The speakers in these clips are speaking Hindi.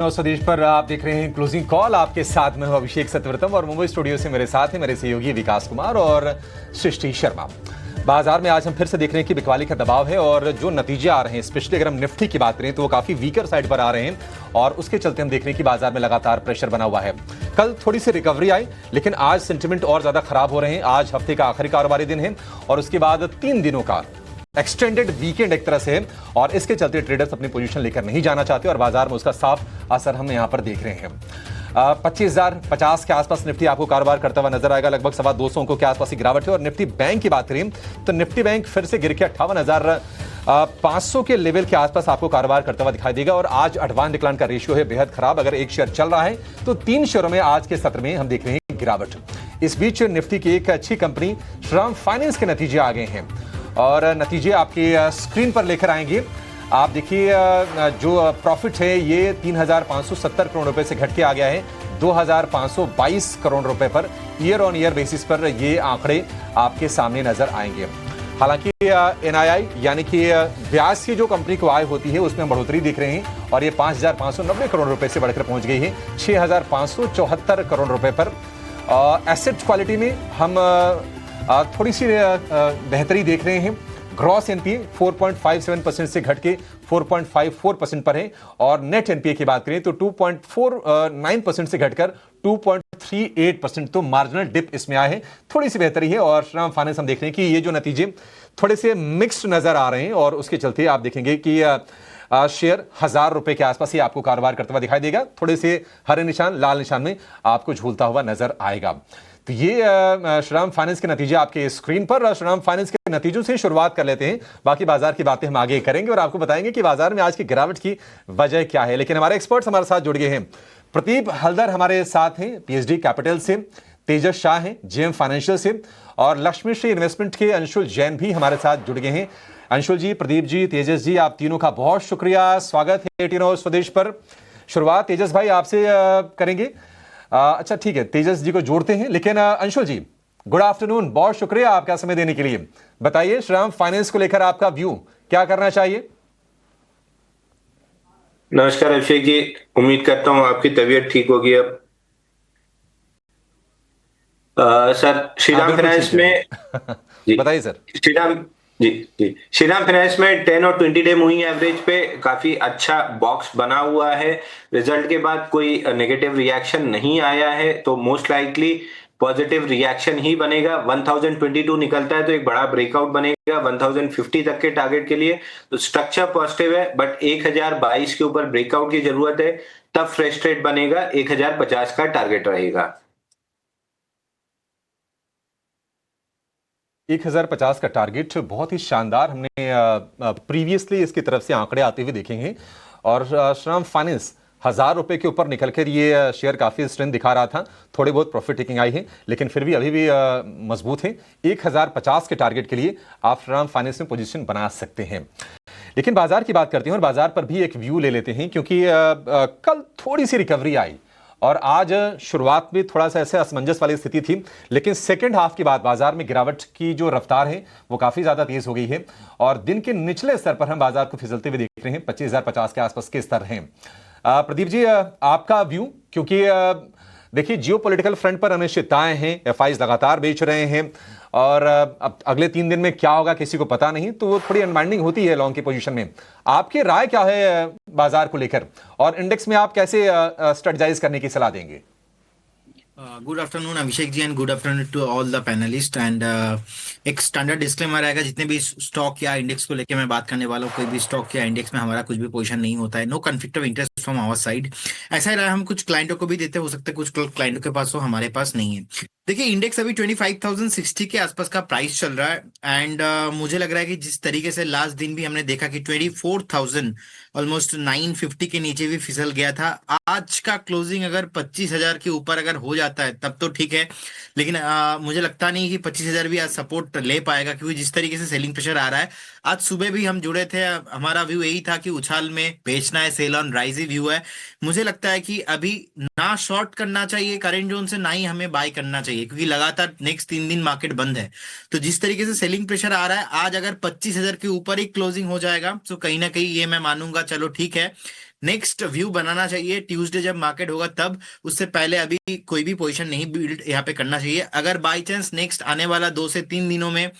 स्वदेश पर आप देख रहे हैं क्लोजिंग कॉल। आपके साथ में हूं अभिषेक सत्यव्रतम और मुंबई स्टूडियो से मेरे साथ हैं मेरे सहयोगी विकास कुमार और सृष्टि शर्मा। बाजार में आज हम फिर से देख रहे हैं कि बिकवाली का दबाव है और जो नतीजे आ रहे हैं, स्पेशली अगर हम निफ्टी की बात करें तो वो काफी वीकर साइड पर आ रहे हैं और उसके चलते हम देख रहे हैं कि बाजार में लगातार प्रेशर बना हुआ है। कल थोड़ी सी रिकवरी आई, लेकिन आज सेंटिमेंट और ज्यादा खराब हो रहे हैं। आज हफ्ते का आखिरी कारोबारी दिन है और उसके बाद 3 दिनों का एक्सटेंडेड वीकेंड एक तरह से है और इसके चलते ट्रेडर्स अपनी पोजीशन लेकर नहीं जाना चाहते और बाजार में उसका साफ असर हम यहां पर देख रहे हैं। 25,050 के आसपास निफ्टी आपको कारोबार करता हुआ नजर आएगा। लगभग 225 अंकों के आसपास की गिरावट है और निफ्टी बैंक की बात करें तो निफ्टी बैंक फिर से गिर के 58,500 के लेवल के आसपास आपको कारोबार करता हुआ दिखाई देगा और आज एडवांस डिक्लाइन का रेशियो है बेहद खराब। अगर एक शेयर चल रहा है तो 3 शेयरों में आज के सत्र में हम देख रहे हैं गिरावट। इस बीच निफ्टी की एक अच्छी कंपनी श्रीराम फाइनेंस के नतीजे आ गए हैं और नतीजे आपकी स्क्रीन पर लेकर आएंगे। आप देखिए जो प्रॉफिट है ये 3,570 करोड़ रुपए से घट के आ गया है 2,522 करोड़ रुपए पर। ईयर ऑन ईयर बेसिस पर ये आंकड़े आपके सामने नजर आएंगे। हालांकि एनआईआई यानी कि ब्याज की जो कंपनी को आय होती है उसमें बढ़ोतरी दिख रहे हैं और ये 5,590 करोड़ रुपए से बढ़कर पहुंच गई है 6,574 करोड़ रुपए पर। एसेट क्वालिटी में हम थोड़ी सी बेहतरी देख रहे हैं। ग्रॉस एनपीए 4.57% से घट के 4.54% पर है और नेट एनपीए की बात करें तो 2.49% से घटकर 2.38%। तो मार्जिनल डिप इसमें आए हैं, थोड़ी सी बेहतरी है। और श्रीराम फाइनेंस हम देख रहे हैं कि ये जो नतीजे थोड़े से मिक्स्ड नजर आ रहे हैं और उसके चलते आप देखेंगे कि शेयर 1,000 रुपए के आसपास ही आपको कारोबार करता हुआ दिखाई देगा। थोड़े से हरे निशान लाल निशान में आपको झूलता हुआ नजर आएगा। तो ये श्रीराम फाइनेंस के नतीजे आपके स्क्रीन पर। श्रीराम फाइनेंस के नतीजों से शुरुआत कर लेते हैं, बाकी बाजार की बातें हम आगे करेंगे और आपको बताएंगे कि बाजार में आज की गिरावट की वजह क्या है। लेकिन हमारे एक्सपर्ट्स हमारे साथ जुड़ गए हैं। प्रदीप हल्दर हमारे साथ हैं पीएचडी कैपिटल से, तेजस शाह हैं जेएम फाइनेंशियल से और लक्ष्मी श्री इन्वेस्टमेंट के अंशुल जैन भी हमारे साथ जुड़ गए हैं। अंशुल जी, प्रदीप जी, तेजस जी, आप तीनों का बहुत शुक्रिया। स्वागत है 18 स्वदेश पर। शुरुआत तेजस भाई आपसे करेंगे। अच्छा ठीक है, तेजस जी को जोड़ते हैं, लेकिन अंशुल जी गुड आफ्टरनून, बहुत शुक्रिया आपका समय देने के लिए। बताइए श्रीराम फाइनेंस को लेकर आपका व्यू क्या करना चाहिए। नमस्कार अभिषेक जी, उम्मीद करता हूं आपकी तबीयत ठीक होगी अब। सर श्रीराम फाइनेंस में जी बताइए सर। श्रीराम जी श्रीराम फाइनेंस में 10 और 20 डे मूविंग एवरेज पे काफी अच्छा बॉक्स बना हुआ है। रिजल्ट के बाद कोई नेगेटिव रिएक्शन नहीं आया है तो मोस्ट लाइकली पॉजिटिव रिएक्शन ही बनेगा। 1022 निकलता है तो एक बड़ा ब्रेकआउट बनेगा 1050 तक के टारगेट के लिए। तो स्ट्रक्चर पॉजिटिव है बट 1022 के ऊपर ब्रेकआउट की जरूरत है, तब फ्रेश ट्रेड बनेगा। 1050 का टारगेट रहेगा। 1050 का टारगेट बहुत ही शानदार, हमने प्रीवियसली इसकी तरफ से आंकड़े आते हुए देखे हैं और श्रीराम फाइनेंस 1,000 रुपए के ऊपर निकलकर ये शेयर काफी स्ट्रेंथ दिखा रहा था। थोड़ी बहुत प्रॉफिट टेकिंग आई है लेकिन फिर भी अभी भी मजबूत है। 1050 के टारगेट के लिए आप श्रीराम फाइनेंस में पोजीशन बना सकते हैं। लेकिन बाजार की बात करते हैं और बाजार पर भी एक व्यू ले लेते हैं, क्योंकि कल थोड़ी सी रिकवरी आई और आज शुरुआत में थोड़ा सा ऐसे असमंजस वाली स्थिति थी, लेकिन सेकंड हाफ के बाद बाजार में गिरावट की जो रफ्तार है वो काफी ज्यादा तेज हो गई है और दिन के निचले स्तर पर हम बाजार को फिसलते हुए देख रहे हैं। 25,050 के आसपास के स्तर हैं। प्रदीप जी, आपका व्यू, क्योंकि देखिए जियोपॉलिटिकल फ्रंट पर अनिश्चितताएं हैं, एफआईज लगातार बेच रहे हैं और अब अगले 3 दिन में क्या होगा किसी को पता नहीं, तो वो थोड़ी अनबाइंडिंग होती है लॉन्ग की पोजीशन में। आपकी राय क्या है बाजार को लेकर और इंडेक्स में आप कैसे स्ट्रेटजाइज करने की सलाह देंगे। Good afternoon Abhishek ji and good afternoon to all the panelist. And एक स्टैंडर्ड डिस्क्लेमर रहेगा, जितने भी स्टॉक या इंडेक्स को लेकर मैं बात करने वाला हूँ, कोई भी स्टॉक या इंडेक्स में हमारा कुछ भी पोजीशन नहीं होता है। No conflict of interest from our side. ऐसा ही रहा, हम कुछ क्लाइंटों को भी देते हो सकते हैं, कुछ क्लाइंटों के पास हो, हमारे पास नहीं है। देखिए इंडेक्स अभी 25,060 के आसपास का प्राइस चल रहा है एंड मुझे लग रहा है कि जिस तरीके से लास्ट दिन भी हमने देखा कि 24,000 ऑलमोस्ट 950 के नीचे भी फिसल गया था। आज का क्लोजिंग अगर 25,000 के ऊपर अगर हो जाता है तब तो ठीक है, लेकिन मुझे लगता नहीं कि 25,000 भी आज सपोर्ट ले पाएगा, क्योंकि जिस तरीके से सेलिंग प्रेशर आ रहा है। आज सुबह भी हम जुड़े थे, हमारा व्यू यही था कि उछाल में बेचना है, सेल ऑन राइज व्यू है। मुझे लगता है कि अभी ना शॉर्ट करना चाहिए करेंट जोन से, ना ही हमें बाय करना चाहिए, क्योंकि लगातार नेक्स्ट 3 दिन मार्केट बंद है। तो जिस तरीके से सेलिंग प्रेशर आ रहा है, आज अगर 25,000 के ऊपर ही क्लोजिंग हो जाएगा तो कहीं ना कहीं ये मैं मानूंगा चलो ठीक है, नेक्स्ट व्यू बनाना चाहिए ट्यूसडे जब मार्केट होगा तब। उससे पहले अभी कोई भी पोजीशन नहीं बिल्ड यहाँ पे करना चाहिए। अगर बाई चांस नेक्स्ट आने वाला 2 से 3 दिनों में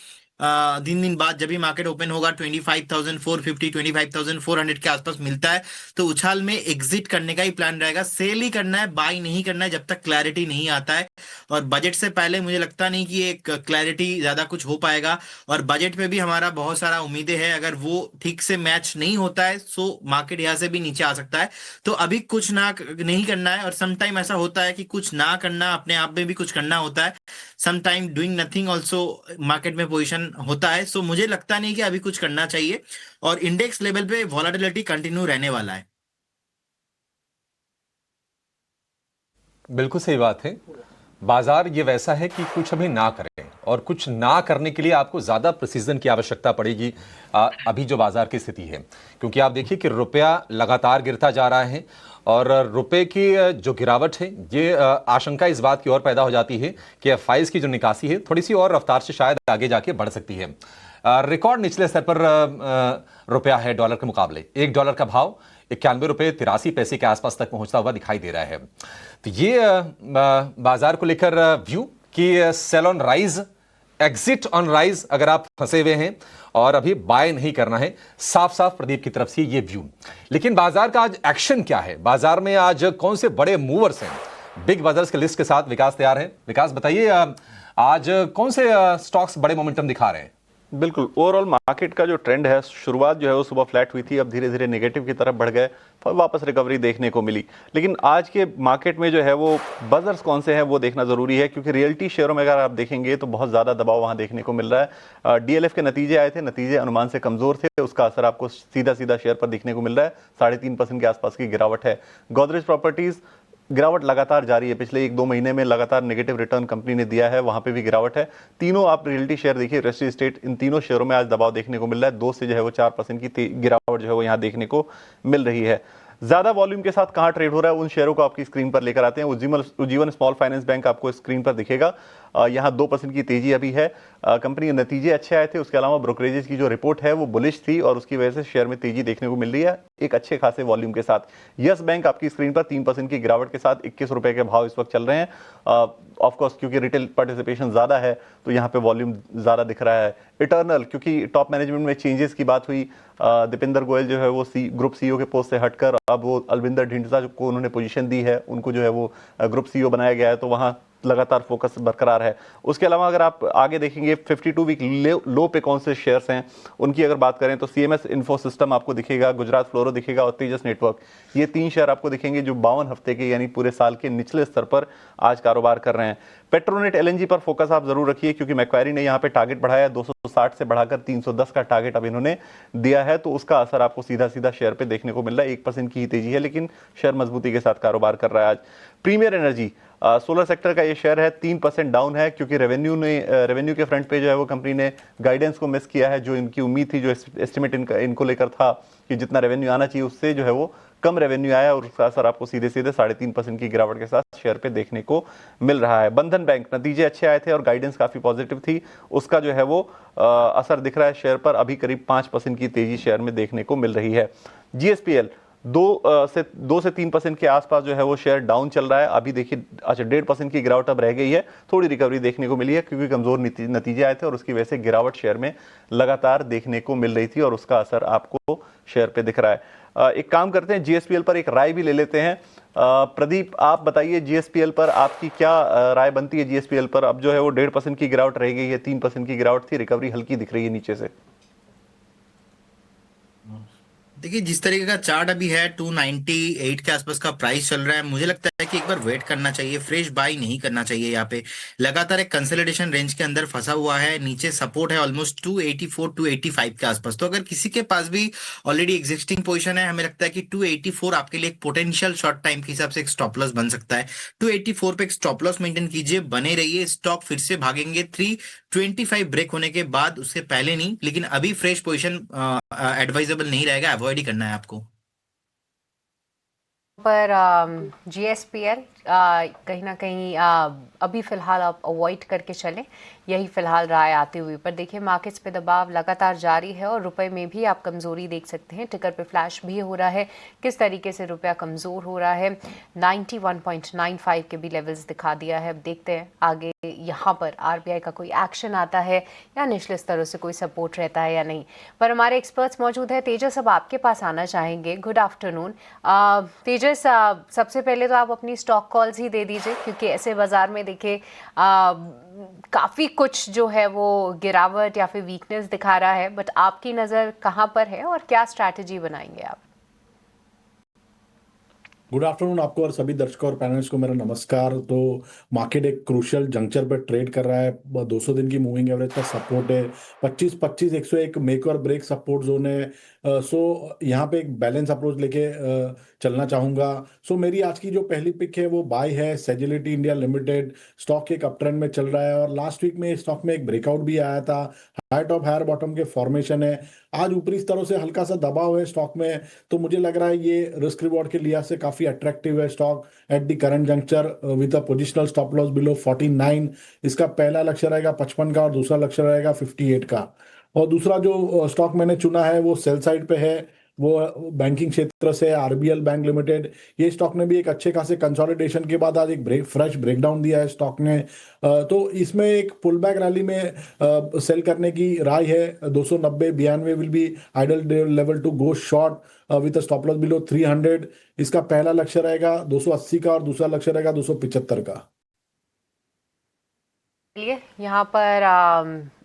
3 दिन बाद जब भी मार्केट ओपन होगा 25,450 25,400 के आसपास मिलता है तो उछाल में एग्जिट करने का ही प्लान रहेगा। सेल ही करना है, बाई नहीं करना है जब तक क्लैरिटी नहीं आता है। और बजट से पहले मुझे लगता नहीं कि एक क्लैरिटी ज्यादा कुछ हो पाएगा। और बजट पे भी हमारा बहुत सारा उम्मीदें हैं, अगर वो ठीक से मैच नहीं होता है सो मार्केट यहाँ से भी नीचे आ सकता है। तो अभी कुछ ना नहीं करना है। और सम टाइम ऐसा होता है कि कुछ ना करना अपने आप में भी कुछ करना होता है। Some time doing nothing also market में पोजिशन होता है। सो मुझे लगता नहीं कि अभी कुछ करना चाहिए। और इंडेक्स लेवल पे वॉलेटिलिटी कंटिन्यू रहने वाला है। बिल्कुल सही बात है। बाजार ये वैसा है कि कुछ अभी ना करें, और कुछ ना करने के लिए आपको ज़्यादा प्रिसीजन की आवश्यकता पड़ेगी अभी जो बाजार की स्थिति है। क्योंकि आप देखिए कि रुपया लगातार गिरता जा रहा है, और रुपए की जो गिरावट है ये आशंका इस बात की ओर पैदा हो जाती है कि एफआईज की जो निकासी है थोड़ी सी और रफ्तार से शायद आगे जाके बढ़ सकती है। रिकॉर्ड निचले स्तर पर रुपया है डॉलर के मुकाबले। $1 का भाव 91 रुपये 83 पैसे के आसपास तक पहुंचता हुआ दिखाई दे रहा है। तो ये बाजार को लेकर व्यू कि sell on rise, exit on rise अगर आप फंसे हुए हैं और अभी बाय नहीं करना है, साफ साफ प्रदीप की तरफ से ये व्यू। लेकिन बाजार का आज एक्शन क्या है, बाजार में आज कौन से बड़े मूवर्स हैं? बिग बाजार्स के लिस्ट के साथ विकास तैयार है। विकास बताइए, आज कौन से स्टॉक्स बड़े मोमेंटम दिखा रहे हैं? बिल्कुल, ओवरऑल मार्केट का जो ट्रेंड है, शुरुआत जो है वो सुबह फ्लैट हुई थी, अब धीरे धीरे नेगेटिव की तरफ बढ़ गए, फिर वापस रिकवरी देखने को मिली। लेकिन आज के मार्केट में जो है वो बजर्स कौन से हैं वो देखना ज़रूरी है, क्योंकि रियल्टी शेयरों में अगर आप देखेंगे तो बहुत ज़्यादा दबाव वहाँ देखने को मिल रहा है। डीएलएफ के नतीजे आए थे, नतीजे अनुमान से कमज़ोर थे, उसका असर आपको सीधा सीधा शेयर पर दिखने को मिल रहा है। 3.5% के आसपास की गिरावट है। गोदरेज प्रॉपर्टीज़ गिरावट लगातार जारी है, पिछले 1-2 महीने में लगातार नेगेटिव रिटर्न कंपनी ने दिया है, वहां पे भी गिरावट है। तीनों आप रियल्टी शेयर देखिए, रेस्ट एस्टेट, इन तीनों शेयरों में आज दबाव देखने को मिल रहा है। 2 से जो है वो 4% की गिरावट जो है वो यहाँ देखने को मिल रही है। ज्यादा वॉल्यूम के साथ कहां ट्रेड हो रहा है उन शेयरों को आपकी स्क्रीन पर लेकर आते हैं। उज्जीवन स्मॉल फाइनेंस बैंक आपको स्क्रीन पर दिखेगा। यहाँ 2% की तेजी अभी है। कंपनी के नतीजे अच्छे आए थे, उसके अलावा ब्रोकरेजेस की जो रिपोर्ट है वो बुलिश थी और उसकी वजह से शेयर में तेजी देखने को मिल रही है एक अच्छे खासे वॉल्यूम के साथ। यस बैंक आपकी स्क्रीन पर 3% की गिरावट के साथ 21 रुपए के भाव इस वक्त चल रहे हैं। ऑफकोर्स क्योंकि रिटेल पार्टिसिपेशन ज्यादा है तो यहाँ पे वॉल्यूम ज्यादा दिख रहा है। इटर्नल, क्योंकि टॉप मैनेजमेंट में चेंजेस की बात हुई, दीपेंद्र गोयल जो है वो ग्रुप सीईओ के पोस्ट से हटकर अब वो अलविंदर ढींढसा को उन्होंने पोजीशन दी है, उनको जो है वो ग्रुप सीईओ बनाया गया है, तो वहाँ लगातार फोकस बरकरार है। उसके अलावा अगर आप आगे देखेंगे 52 वीक लो पे कौन से शेयर्स हैं उनकी अगर बात करें तो सीएमएस इन्फो सिस्टम आपको दिखेगा, गुजरात फ्लोरो दिखेगा और तेजस नेटवर्क, ये 3 शेयर आपको दिखेंगे जो 52 हफ्ते के यानी पूरे साल के निचले स्तर पर आज कारोबार कर रहे हैं। पेट्रोनेट एलएनजी पर फोकस आप जरूर रखिए, क्योंकि मैक्वारी ने यहाँ पे टारगेट बढ़ाया है, 260 से बढ़ाकर 310 का टारगेट अब इन्होंने दिया है, तो उसका असर आपको सीधा सीधा शेयर पे देखने को मिल रहा है। 1% की ही तेजी है लेकिन शेयर मजबूती के साथ कारोबार कर रहा है आज। प्रीमियर एनर्जी सोलर सेक्टर का ये शेयर है, 3% डाउन है, क्योंकि रेवेन्यू के फ्रंट पे जो है वो कंपनी ने गाइडेंस को मिस किया है। जो इनकी उम्मीद थी, जो एस्टिमेट इनको लेकर था कि जितना रेवेन्यू आना चाहिए उससे जो है वो कम रेवेन्यू आया, और उसका असर आपको सीधे सीधे 3.5% की गिरावट के साथ शेयर पे देखने को मिल रहा है। बंधन बैंक, नतीजे अच्छे आए थे और गाइडेंस काफी पॉजिटिव थी, उसका जो है वो असर दिख रहा है शेयर पर। अभी करीब 5% की तेजी शेयर में देखने को मिल रही है। जीएसपीएल 2 से 3% के आसपास जो है वो शेयर डाउन चल रहा है। अभी देखिए, अच्छा 1.5% की गिरावट अब रह गई है, थोड़ी रिकवरी देखने को मिली है क्योंकि कमजोर नतीजे आए थे और उसकी वजह से गिरावट शेयर में लगातार देखने को मिल रही थी और उसका असर आपको शेयर पे दिख रहा है। एक काम करते हैं, जीएसपीएल पर एक राय भी ले लेते हैं। प्रदीप, आप बताइए जीएसपीएल पर आपकी क्या राय बनती है? जीएसपीएल पर अब जो है वो 1.5% की गिरावट रह गई है, 3% की गिरावट थी, रिकवरी हल्की दिख रही है नीचे से। देखिए, जिस तरीके का चार्ट अभी है 298 के आसपास का प्राइस चल रहा है, मुझे लगता है कि एक बार वेट करना चाहिए, फ्रेश बाई नहीं करना चाहिए। यहाँ पे लगातार एक कंसोलिडेशन रेंज के अंदर फंसा हुआ है, नीचे सपोर्ट है ऑलमोस्ट 284 285 के आसपास। तो अगर किसी के पास भी ऑलरेडी एग्जिस्टिंग पोजीशन है, हमें लगता है कि 284 आपके लिए एक पोटेंशियल शॉर्ट टाइम के हिसाब से एक स्टॉप लॉस बन सकता है। 284 पे एक स्टॉप लॉस मेंटेन कीजिए, बने रहिए, स्टॉक फिर से भागेंगे 325 ब्रेक होने के बाद, उससे पहले नहीं। लेकिन अभी फ्रेश पोजीशन एडवाइजेबल नहीं रहेगा, अवॉइड ही करना है आपको। पर GSPL कहीं ना कहीं अभी फ़िलहाल आप अवॉइड करके चलें, यही फ़िलहाल राय आती हुई। पर देखिए मार्केट्स पे दबाव लगातार जारी है और रुपए में भी आप कमज़ोरी देख सकते हैं। टिकर पे फ्लैश भी हो रहा है, किस तरीके से रुपया कमज़ोर हो रहा है। 91.95 के भी लेवल्स दिखा दिया है। अब देखते हैं आगे यहाँ पर RBI का कोई एक्शन आता है या निचले स्तरों से कोई सपोर्ट रहता है या नहीं। पर हमारे एक्सपर्ट्स मौजूद है। तेजस, अब आपके पास आना चाहेंगे। गुड आफ्टरनून तेजस, सबसे पहले तो आप अपनी स्टॉक कॉल्स ही दे दीजिए, क्योंकि ऐसे बाजार में देखिए काफ़ी कुछ जो है वो गिरावट या फिर वीकनेस दिखा रहा है। बट आपकी नज़र कहाँ पर है और क्या स्ट्रैटेजी बनाएंगे आप? गुड आफ्टरनून आपको और सभी दर्शकों और पैनलिस्ट को मेरा नमस्कार। तो मार्केट एक क्रूशियल जंक्चर पर ट्रेड कर रहा है। 200 दिन की मूविंग एवरेज का सपोर्ट है 25 101 मेक और ब्रेक सपोर्ट जोन है। सो यहाँ पे एक बैलेंस अप्रोच लेके चलना चाहूँगा। सो मेरी आज की जो पहली पिक है वो बाय है सेजिलिटी इंडिया लिमिटेड। स्टॉक एक अप ट्रेंड में चल रहा है और लास्ट वीक में स्टॉक में एक ब्रेकआउट भी आया था। हाई टॉप हायर बॉटम के फॉर्मेशन है। आज ऊपरी स्तरों से हल्का सा दबाव है स्टॉक में, तो मुझे लग रहा है ये रिस्क रिवॉर्ड के लिहाज से काफी अट्रैक्टिव है stock at the current juncture with a positional stop loss below 49। इसका पहला लक्ष्य रहेगा 55 का और दूसरा लक्ष्य रहेगा 58 का। और दूसरा जो स्टॉक मैंने चुना है वो सेल साइड पे है, वो बैंकिंग क्षेत्र से RBL बैंक लिमिटेड। ये स्टॉक ने भी एक अच्छे खासे कंसोलिडेशन के बाद आज एक फ्रेश ब्रेकडाउन दिया है स्टॉक ने। तो इसमें एक पुल बैक रैली में सेल करने की राय है। 290 92 will be ideal level to go short with a stop loss below 300। इसका पहला लक्ष्य रहेगा 280 का और दूसरा लक्ष्य रहेगा 275 का। यहाँ पर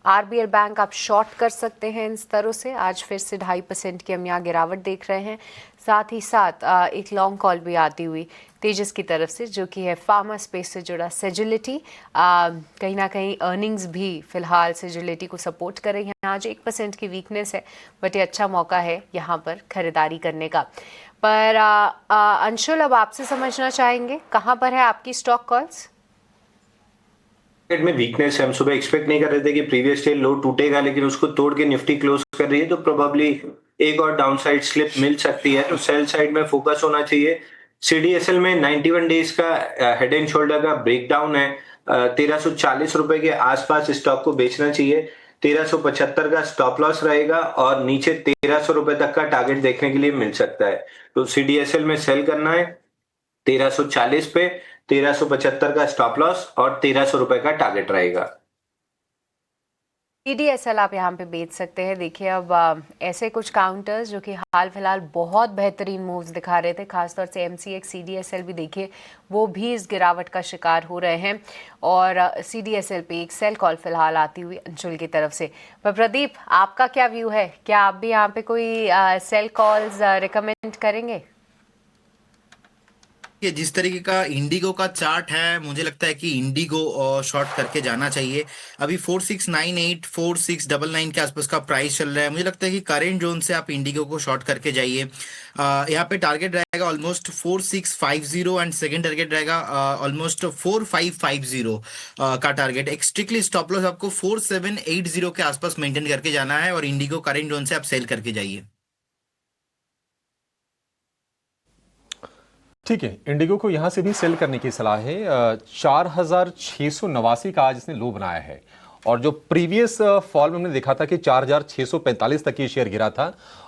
RBL बैंक आप शॉर्ट कर सकते हैं इन स्तरों से। आज फिर से 2.5% की हम यहाँ गिरावट देख रहे हैं। साथ ही साथ एक लॉन्ग कॉल भी आती हुई तेजस की तरफ से, जो कि है फार्मा स्पेस से जुड़ा सेजिलिटी। कहीं ना कहीं अर्निंग्स भी फिलहाल सेजिलिटी को सपोर्ट कर रही हैं। आज 1% की वीकनेस है, बट ये अच्छा मौका है यहाँ पर खरीदारी करने का। पर अंशुल, अब आपसे समझना चाहेंगे कहाँ पर है आपकी स्टॉक कॉल्स? मार्केट में वीकनेस है। हम सुबह एक्सपेक्ट नहीं कर रहे थे कि प्रीवियस डे लो टूटेगा, लेकिन उसको तोड़ के निफ्टी क्लोज कर रही है, तो प्रोबेबली एक और डाउनसाइड स्लिप मिल सकती है। तो सेल साइड में फोकस होना चाहिए। CDSL में 91 डेज का हेड एंड शोल्डर का ब्रेकडाउन है। 1340 रुपए के आसपास स्टॉक को बेचना चाहिए। 1375 का स्टॉप लॉस रहेगा और नीचे 1300 रुपए तक का टारगेट देखने के लिए मिल सकता है। तो CDSL में सेल करना है 1340 पे, 1375 का स्टॉप लॉस और 1300 रुपए का टारगेट रहेगा। CDSL आप यहाँ पे बेच सकते हैं। देखिए अब ऐसे कुछ काउंटर्स जो कि हाल फिलहाल बहुत बेहतरीन मूव्स दिखा रहे थे, खासतौर से MCX CDSL भी देखिए वो भी इस गिरावट का शिकार हो रहे हैं। और CDSL पे एक सेल कॉल फिलहाल आती हुई अंशुल की तरफ से। पर प्रदीप, आपका क्या व्यू है? क्या आप भी यहाँ पे कोई सेल कॉल्स रिकमेंड करेंगे? ये जिस तरीके का इंडिगो का चार्ट है, मुझे लगता है कि इंडिगो शॉर्ट करके जाना चाहिए। अभी 4698 4699 के आसपास का प्राइस चल रहा है। मुझे लगता है कि करेंट जोन से आप इंडिगो को शॉर्ट करके जाइए। यहाँ पे टारगेट रहेगा ऑलमोस्ट 4650 एंड सेकंड टारगेट रहेगा ऑलमोस्ट 4550 का टारगेट। एक स्ट्रिक्टली स्टॉप लॉस आपको 4780 के आसपास मेंटेन करके जाना है और इंडिगो करेंट जोन से आप सेल करके जाइए। ठीक है, इंडिगो को यहां से भी सेल करने की सलाह है। 4689 का आज इसने लो बनाया है और जो प्रीवियस फॉल में हमने देखा था कि 4645 तक ये शेयर गिरा था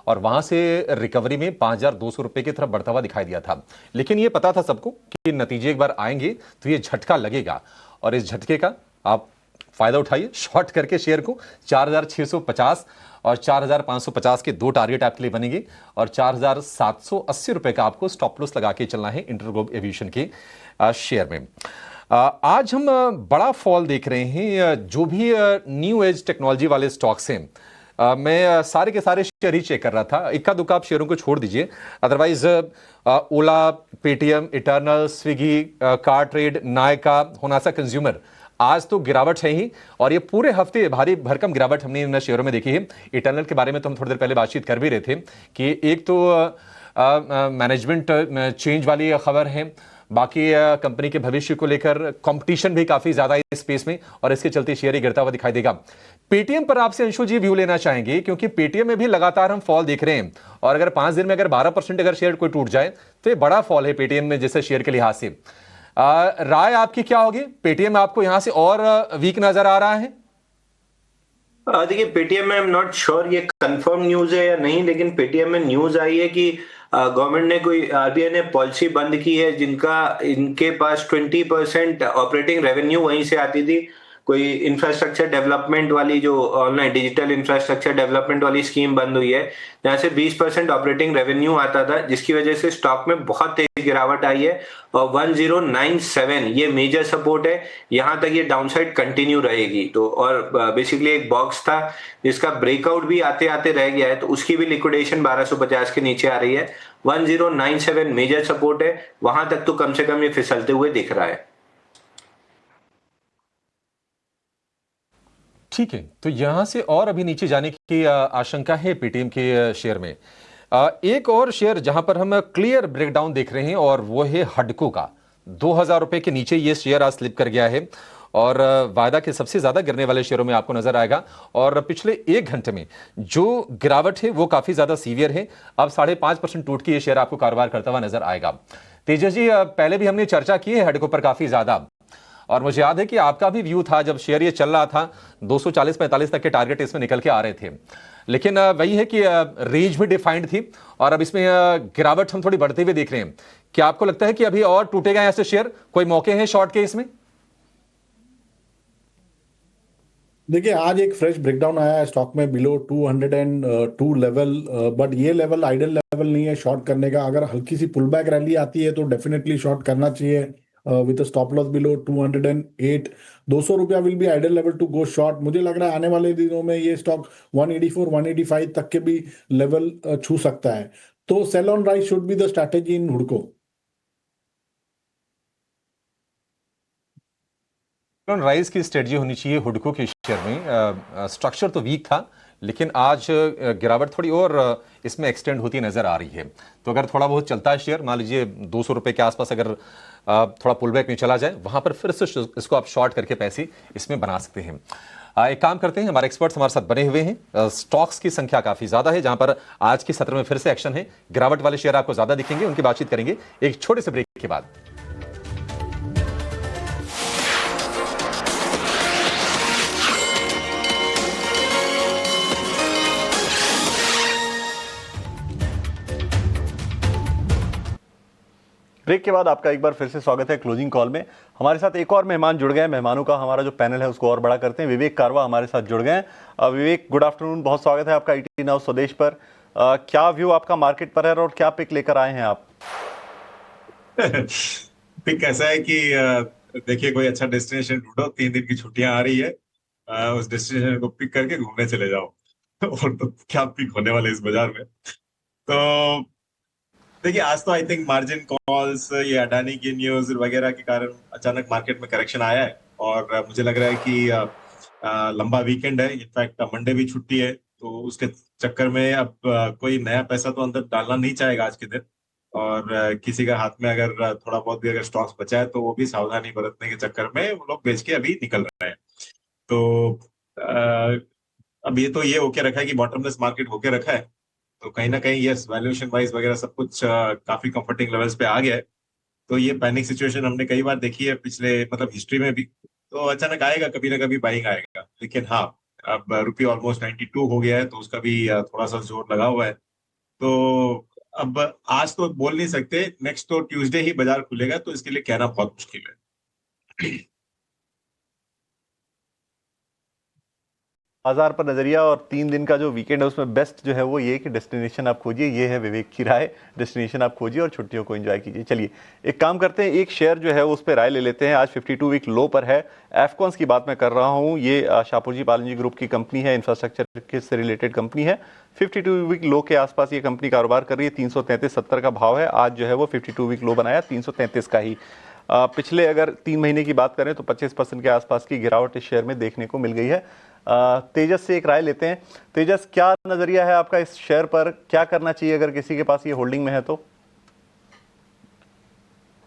और वहां से रिकवरी में 5200 रुपए की तरफ बढ़ता हुआ दिखाई दिया था। लेकिन ये पता था सबको कि नतीजे एक बार आएंगे तो ये झटका लगेगा और इस झटके का आप फायदा उठाइए। शॉर्ट करके शेयर को 4650 और 4550 के दो टारगेट आपके लिए बनेंगे और 4780 रुपए का आपको स्टॉप लॉस लगा के चलना है इंटरग्लोब एविएशन के शेयर में। आज हम बड़ा फॉल देख रहे हैं। जो भी न्यू एज टेक्नोलॉजी वाले स्टॉक्स हैं, मैं सारे के सारे शेयर ही चेक कर रहा था। इक्का दुक्का आप शेयरों को छोड़ दीजिए, otherwise Ola, Paytm, Eternal, Swiggy, CarTrade, Nykaa, Honasa consumer, आज तो गिरावट है ही। और ये पूरे हफ्ते भारी भरकम गिरावट हमने इन शेयरों में देखी है। इटर्नल के बारे में तो हम थोड़ी देर पहले बातचीत कर भी रहे थे कि एक तो मैनेजमेंट चेंज वाली खबर है, बाकी कंपनी के भविष्य को लेकर कंपटीशन भी काफी ज्यादा है इस स्पेस में और इसके चलते शेयर ही गिरता हुआ दिखाई देगा। पेटीएम पर आपसे अंशु जी व्यू लेना चाहेंगे, क्योंकि पेटीएम में भी लगातार हम फॉल देख रहे हैं और अगर 5 दिन में अगर 12% अगर शेयर कोई टूट जाए तो ये बड़ा फॉल है पेटीएम में जैसे शेयर के लिहाज से। राय आपकी क्या होगी? पेटीएम आपको यहां से और वीक नजर आ रहा है? देखिए, पेटीएम में आई एम नॉट श्योर ये कंफर्म न्यूज है या नहीं, लेकिन पेटीएम में न्यूज आई है कि गवर्नमेंट ने कोई आरबीआई ने पॉलिसी बंद की है जिनका इनके पास 20% ऑपरेटिंग रेवेन्यू वहीं से आती थी। कोई इंफ्रास्ट्रक्चर डेवलपमेंट वाली जो ऑनलाइन डिजिटल इंफ्रास्ट्रक्चर डेवलपमेंट वाली स्कीम बंद हुई है, जहां से 20% ऑपरेटिंग रेवेन्यू आता था, जिसकी वजह से स्टॉक में बहुत तेज गिरावट आई है और 1097 ये मेजर सपोर्ट है। यहां तक ये डाउनसाइड कंटिन्यू रहेगी। तो और बेसिकली एक बॉक्स था जिसका ब्रेकआउट भी आते आते रह गया है, तो उसकी भी लिक्विडेशन 1250 के नीचे आ रही है। 1097 मेजर सपोर्ट है, वहां तक तो कम से कम ये फिसलते हुए दिख रहा है। ठीक है, तो यहां से और अभी नीचे जाने की आशंका है पेटीएम के शेयर में। एक और शेयर जहां पर हम क्लियर ब्रेकडाउन देख रहे हैं और वो है हडको का। 2000 रुपए के नीचे ये शेयर आज स्लिप कर गया है और वायदा के सबसे ज्यादा गिरने वाले शेयरों में आपको नजर आएगा। और पिछले 1 घंटे में जो गिरावट है वो काफी ज्यादा सीवियर है। अब 5.5% टूट के ये शेयर आपको कारोबार करता हुआ नजर आएगा। तेजस जी, पहले भी हमने चर्चा की है हडको पर काफी ज्यादा और मुझे याद है कि आपका भी व्यू था जब शेयर ये चल रहा था 240-45 तक के टारगेट इसमें निकल के आ रहे थे, लेकिन वही है कि रेंज भी डिफाइंड थी और अब इसमें गिरावट हम थोड़ी बढ़ते हुए देख रहे हैं। क्या आपको लगता है कि अभी और टूटेगा ऐसे शेयर? कोई मौके हैं शॉर्ट के इसमें? देखिए, आज एक फ्रेश ब्रेकडाउन आया है स्टॉक में बिलो 202 लेवल, बट ये लेवल आइडल लेवल नहीं है शॉर्ट करने का। अगर हल्की सी पुल बैक रैली आती है तो डेफिनेटली शॉर्ट करना चाहिए विद स्टॉप लॉस बिलो 208। 200 रुपया will be ideal level to go short. मुझे लग रहा है आने वाले दिनों में ये स्टॉक 184 185 तक के भी लेवल छू सकता है। तो sell on rise should be the strategy in हुडको। राइज की स्ट्रेटजी होनी चाहिए हुडको के शेयर में। स्ट्रक्चर तो वीक था लेकिन आज गिरावट थोड़ी और इसमें एक्सटेंड होती नजर आ रही है। तो अगर थोड़ा बहुत चलता है शेयर, मान लीजिए 200 रुपए के आसपास अगर थोड़ा पुल बैक में चला जाए, वहां पर फिर से इसको आप शॉर्ट करके पैसे इसमें बना सकते हैं। एक काम करते हैं, हमारे एक्सपर्ट्स हमारे साथ बने हुए हैं। स्टॉक्स की संख्या काफी ज्यादा है जहां पर आज के सत्र में फिर से एक्शन है। गिरावट वाले शेयर आपको ज्यादा दिखेंगे, उनकी बातचीत करेंगे एक छोटे से ब्रेक के बाद। ब्रेक के बाद आपका एक बार फिर से स्वागत है क्लोजिंग कॉल में। हमारे साथ एक और मेहमान जुड़ गए हैं। मेहमानों का हमारा जो पैनल है उसको और बड़ा करते हैं। विवेक कारवा हमारे साथ जुड़ गए हैं। विवेक, गुड आफ्टरनून, बहुत स्वागत है आपका ईटी नाउ स्वदेश पर। क्या व्यू आपका मार्केट पर है और क्या पिक लेकर आए हैं आप? पिक ऐसा है कि देखिए, कोई अच्छा डेस्टिनेशन ढूंढो, 3 दिन की छुट्टियां आ रही है, उस डेस्टिनेशन को पिक करके घूमने चले जाओ। और तो क्या पिक होने वाले इस बाजार में। तो देखिए, आज तो आई थिंक मार्जिन कॉल्स, ये अडानी की न्यूज वगैरह के कारण अचानक मार्केट में करेक्शन आया है और मुझे लग रहा है कि लंबा वीकेंड है। इनफैक्ट मंडे भी छुट्टी है, तो उसके चक्कर में अब कोई नया पैसा तो अंदर डालना नहीं चाहेगा आज के दिन। और किसी का हाथ में अगर थोड़ा बहुत भी अगर स्टॉक्स बचा है तो वो भी सावधानी बरतने के चक्कर में वो लोग बेच के अभी निकल रहे हैं। तो अब ये तो ये होके रखा है कि बॉटमलेस मार्केट होके रखा है, तो कहीं ना कहीं यस, वैल्यूएशन वाइज वगैरह सब कुछ काफी कंफर्टिंग लेवल्स पे आ गया है। तो ये पैनिक सिचुएशन हमने कई बार देखी है पिछले मतलब हिस्ट्री में भी। तो अचानक आएगा, कभी ना कभी बाइंग आएगा। लेकिन हाँ, अब रुपये ऑलमोस्ट 92 हो गया है, तो उसका भी थोड़ा सा जोर लगा हुआ है। तो अब आज तो बोल नहीं सकते, नेक्स्ट तो ट्यूसडे ही बाजार खुलेगा, तो इसके लिए कहना बहुत मुश्किल है। बाजार पर नजरिया और 3 दिन का जो वीकेंड है उसमें बेस्ट जो है वो ये कि डेस्टिनेशन आप खोजिए। ये है विवेक की राय, डेस्टिनेशन आप खोजिए और छुट्टियों को एंजॉय कीजिए। चलिए एक काम करते हैं, एक शेयर जो है उस पर राय ले लेते हैं। आज 52 वीक लो पर है। एफकॉन्स की बात मैं कर रहा हूँ। ये शाहपुर पालन जी ग्रुप की कंपनी है, इंफ्रास्ट्रक्चर के से रिलेटेड कंपनी है। 52 वीक लो के आसपास ये कंपनी कारोबार कर रही है। 333.70 का भाव है। आज जो है वो 52 वीक लो बनाया 333 का ही। पिछले अगर 3 महीने की बात करें तो 25% के आसपास की गिरावट इस शेयर में देखने को मिल गई है। तेजस से एक राय लेते हैं। तेजस, क्या नजरिया है आपका इस शेयर पर? क्या करना चाहिए अगर किसी के पास ये होल्डिंग में है तो?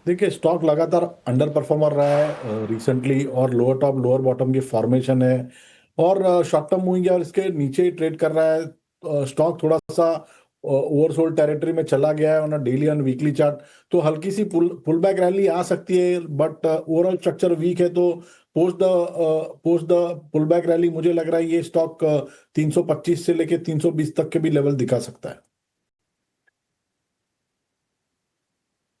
देखिए स्टॉक लगातार अंडर परफॉर्मर रहा है रिसेंटली, और लोअर टॉप लोअर बॉटम की फॉर्मेशन है, और शॉर्ट टर्म मूविंग और इसके नीचे ही ट्रेड कर रहा है। स्टॉक थोड़ा सा ओवरसोल्ड टेरिटरी में चला गया है on a daily and weekly chart, तो हल्की सी पुल बैक रैली आ सकती है, बट ओवरऑल स्ट्रक्चर वीक है। तो post the pull back rally मुझे लग रहा है ये स्टॉक 325 से लेके 320 तक के भी लेवल दिखा सकता है।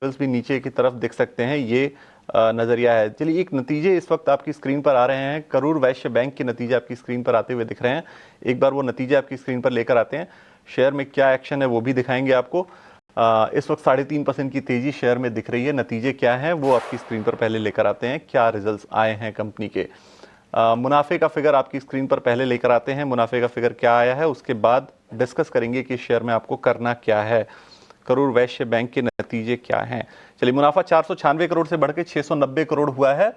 लेवल्स भी नीचे की तरफ दिख सकते हैं, ये नजरिया है। चलिए, एक नतीजे इस वक्त आपकी स्क्रीन पर आ रहे हैं, करूर वैश्य बैंक के नतीजे आपकी स्क्रीन पर आते हुए दिख रहे हैं। एक बार वो नतीजे आपकी स्क्रीन पर लेकर आते हैं, शेयर में क्या एक्शन है वो भी दिखाएंगे आपको। इस वक्त 3.5% की तेजी शेयर में दिख रही है। नतीजे क्या हैं वो आपकी स्क्रीन पर पहले लेकर आते हैं, क्या रिजल्ट्स आए हैं कंपनी के। मुनाफे का फिगर आपकी स्क्रीन पर पहले लेकर आते हैं, मुनाफे का फिगर क्या आया है उसके बाद डिस्कस करेंगे कि शेयर में आपको करना क्या है। करूर वैश्य बैंक के नतीजे क्या हैं। चलिए, मुनाफा 496 करोड़ से बढ़कर 690 करोड़ हुआ है,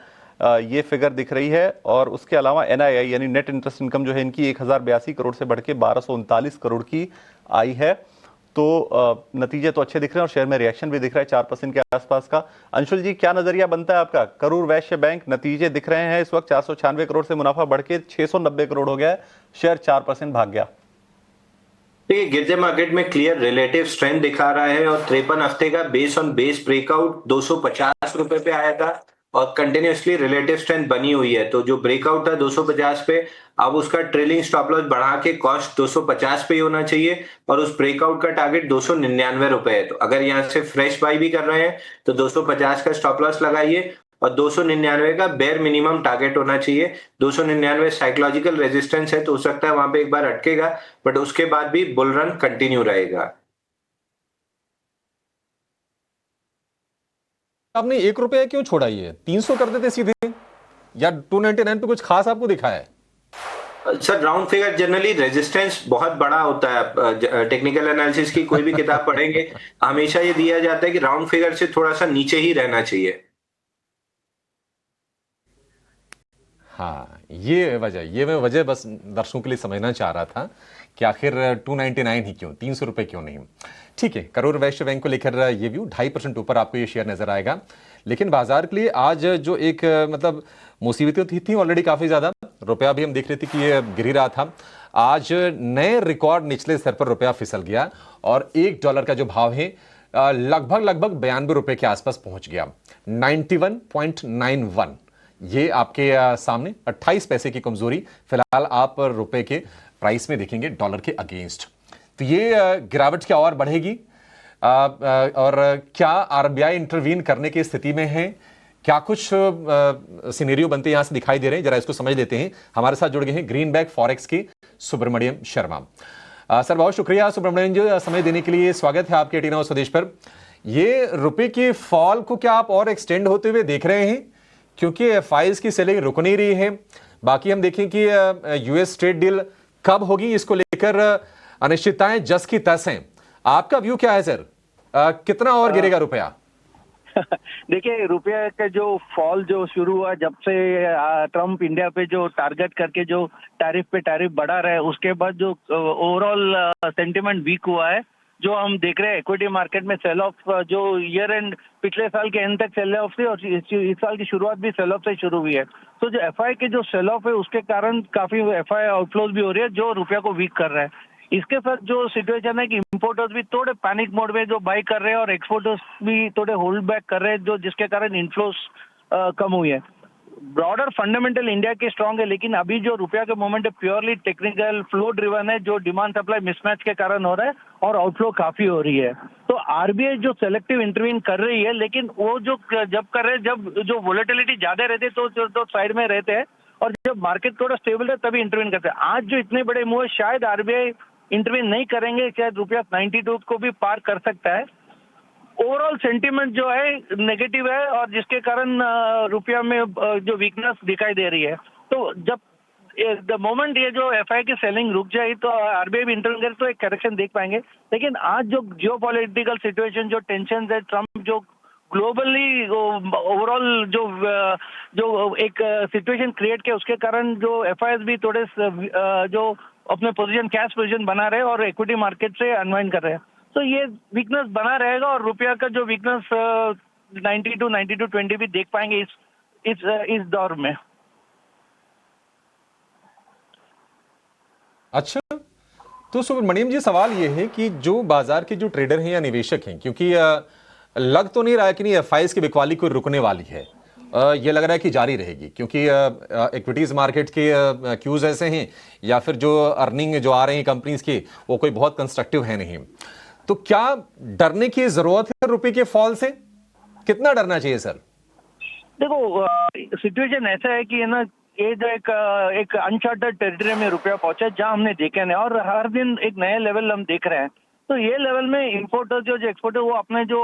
ये फिगर दिख रही है। और उसके अलावा एनआईआई यानी नेट इंटरेस्ट इनकम जो है इनकी 1082 करोड़ से बढ़ के 1239 करोड़ की आई है। तो नतीजे तो अच्छे दिख रहे हैं और शेयर में रिएक्शन भी दिख रहा है 4% के आसपास का। अंशुल जी, क्या नजरिया बनता है आपका? करूर वैश्य बैंक नतीजे दिख रहे हैं इस वक्त, 496 करोड़ से मुनाफा बढ़ के 690 करोड़ हो गया है, शेयर 4% भाग गया। देखिए, गिरजे मार्केट में क्लियर रिलेटिव स्ट्रेंथ दिखा रहा है और 53 हफ्ते का बेस ऑन बेस ब्रेकआउट 250 रुपए पे आया था और कंटिन्यूसली रिलेटिव स्ट्रेंथ बनी हुई है। तो जो ब्रेकआउट था 250 पे, अब उसका ट्रेलिंग स्टॉप लॉस बढ़ा के कॉस्ट 250 पे ही होना चाहिए और उस ब्रेकआउट का टारगेट 299 रुपए है। तो अगर यहाँ से फ्रेश बाई भी कर रहे हैं तो 250 का स्टॉप लॉस लगाइए और 299 का बेयर मिनिमम टारगेट होना चाहिए। 299 साइकोलॉजिकल रेजिस्टेंस है, तो हो सकता है वहां पे एक बार अटकेगा, बट उसके बाद भी बुल रन कंटिन्यू रहेगा। आपने 1 रुपया क्यों छोड़ा? ये 300 कर देते सीधे, या 299 पे कुछ खास आपको दिखा है? Sir, round figure generally resistance बहुत बड़ा होता है। टेक्निकल एनालिसिस की कोई भी किताब पढ़ेंगे हमेशा ये दिया जाता है कि राउंड फिगर से थोड़ा सा नीचे ही रहना चाहिए। हाँ, ये मैं वजह बस दर्शकों के लिए समझना चाह रहा था कि आखिर 299 ही क्यों, 300 रुपए क्यों नहीं। ठीक है, करूर वैश्य बैंक को लेकर ये व्यू 2.5% ऊपर आपको ये शेयर नजर आएगा। लेकिन बाजार के लिए आज जो एक मतलब मुसीबतें थी ऑलरेडी काफी ज्यादा। रुपया भी हम देख रहे थे कि ये गिर ही रहा था। आज नए रिकॉर्ड निचले स्तर पर रुपया फिसल गया और $1 का जो भाव है लगभग 92 रुपए के आसपास पहुंच गया, 91.91। ये आपके सामने 28 पैसे की कमजोरी फिलहाल आप रुपए के प्राइस में देखेंगे डॉलर के अगेंस्ट। तो ये गिरावट क्या और बढ़ेगी और क्या आरबीआई इंटरवीन करने की स्थिति में है? क्या कुछ सिनेरियो बनते यहां से दिखाई दे रहे हैं, जरा इसको समझ लेते हैं। हमारे साथ जुड़ गए हैं ग्रीनबैक फॉरेक्स के सुब्रमण्यम शर्मा। सर, बहुत शुक्रिया सुब्रमण्यम जी समय देने के लिए। स्वागत है आपके 18 स्वदेश पर। ये रुपए के फॉल को क्या आप और एक्सटेंड होते हुए देख रहे हैं? क्योंकि एफआईज की सेलिंग रुक नहीं रही है। बाकी हम देखें कि यूएस ट्रेड डील कब होगी, इसको लेकर अनिश्चितताएं जस की तस हैं। आपका व्यू क्या है सर? कितना और गिरेगा रुपया? देखिए, रुपये का जो फॉल जो शुरू हुआ जब से ट्रम्प इंडिया पे जो टारगेट करके जो टैरिफ पे टैरिफ बढ़ा रहे, उसके बाद जो ओवरऑल सेंटिमेंट वीक हुआ है, जो हम देख रहे हैं इक्विटी मार्केट में सेल ऑफ, जो ईयर एंड पिछले साल के एंड तक सेल ऑफ थी और इस साल की शुरुआत भी सेल ऑफ से शुरू हुई है। तो जो एफआई के जो सेल ऑफ है उसके कारण काफी एफआई आउटफ्लोज भी हो रही है जो रुपया को वीक कर रहा है। इसके साथ जो सिचुएशन है कि इंपोर्टर्स भी थोड़े पैनिक मोड में जो बाई कर रहे हैं और एक्सपोर्टर्स भी थोड़े होल्ड बैक कर रहे हैं, जो जिसके कारण इनफ्लोस कम हुई है। ब्रॉडर फंडामेंटल इंडिया के स्ट्रांग है, लेकिन अभी जो रुपया के मोमेंट है प्योरली टेक्निकल फ्लो ड्रिवन है, जो डिमांड सप्लाई मिसमैच के कारण हो रहा है और आउटफ्लो काफी हो रही है। तो आरबीआई जो सेलेक्टिव इंटरवीन कर रही है, लेकिन वो जो जब कर रहे हैं, जब जो वोलेटिलिटी ज्यादा रहते तो साइड में रहते हैं और जब मार्केट थोड़ा स्टेबल है तभी इंटरवीन करते हैं। आज जो इतने बड़े मूव है, शायद आरबीआई इंटरवीन नहीं करेंगे, शायद रुपया 92 को भी पार कर सकता है। ओवरऑल सेंटीमेंट जो है नेगेटिव है और जिसके कारण रुपया में जो वीकनेस दिखाई दे रही है। तो जब द मोमेंट ये जो एफआई की सेलिंग रुक जाए तो आरबीआई भी इंटरवीन करे तो एक करेक्शन देख पाएंगे। लेकिन आज जो जियोपॉलिटिकल सिचुएशन, जो टेंशन है, ट्रम्प जो ग्लोबली ओवरऑल जो एक सिचुएशन क्रिएट किया, उसके कारण जो एफआईएस भी थोड़े जो अपने पोजीशन कैश पोजीशन बना रहे और इक्विटी मार्केट से अनवाइंड कर रहे हैं। तो ये वीकनेस बना रहेगा और रुपया का जो वीकनेस 92 92.20 भी देख पाएंगे इस दौर में। अच्छा, तो सुब्रमण्यम जी, सवाल ये है कि जो बाजार के जो ट्रेडर हैं या निवेशक हैं, क्योंकि लग तो नहीं रहा है कि नहीं एफआईएस की बिकवाली कोई रुकने वाली है, ये लग रहा है कि जारी रहेगी, क्योंकि इक्विटीज मार्केट के क्यूज ऐसे हैं या फिर जो अर्निंग जो आ रही हैं कंपनीज की वो कोई बहुत कंस्ट्रक्टिव है नहीं। तो क्या डरने की जरूरत है रुपए के फॉल से? कितना डरना चाहिए सर? देखो, सिचुएशन ऐसा है कि है ना, ये जो एक अनचार्टेड टेरिटरी में रुपया पहुंचा जहां हमने देखा नहीं, और हर दिन एक नया लेवल हम देख रहे हैं। तो ये लेवल में इंपोर्टर जो एक्सपोर्टर वो अपने जो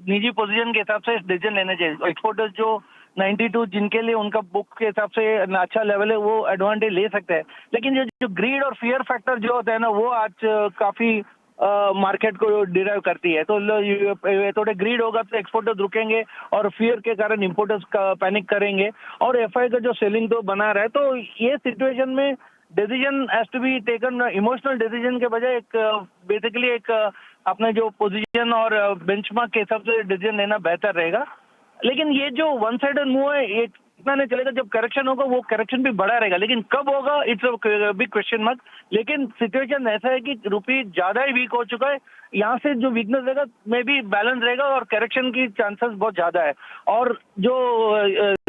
निजी पोजीशन के हिसाब से डिसीजन लेने चाहिए। एक्सपोर्टर जो 92 जिनके लिए उनका बुक के हिसाब से अच्छा लेवल है वो एडवांटेज ले सकते हैं, लेकिन जो ग्रीड और फियर फैक्टर जो होता है ना वो आज काफी मार्केट को डिराइव करती है। तो थोड़े ग्रीड होगा तो एक्सपोर्टर्स रुकेंगे और फियर के कारण इंपोर्टर्स पैनिक करेंगे और एफआई का जो सेलिंग तो बना रहा है। तो ये सिचुएशन में decision has to be taken, emotional decision के बजाय एक बेसिकली एक अपने जो पोजीशन और बेंचमार्क के हिसाब से डिसीजन लेना बेहतर रहेगा। लेकिन ये जो वन साइडेड मूव है ये इतना नहीं चलेगा, जब करेक्शन होगा वो करेक्शन भी बड़ा रहेगा, लेकिन कब होगा it's a big question mark. लेकिन सिचुएशन ऐसा है कि रुपी ज्यादा ही वीक हो चुका है, यहाँ से जो वीकनेस रहेगा मे बी बैलेंस रहेगा और करेक्शन की चांसेस बहुत ज्यादा है। और जो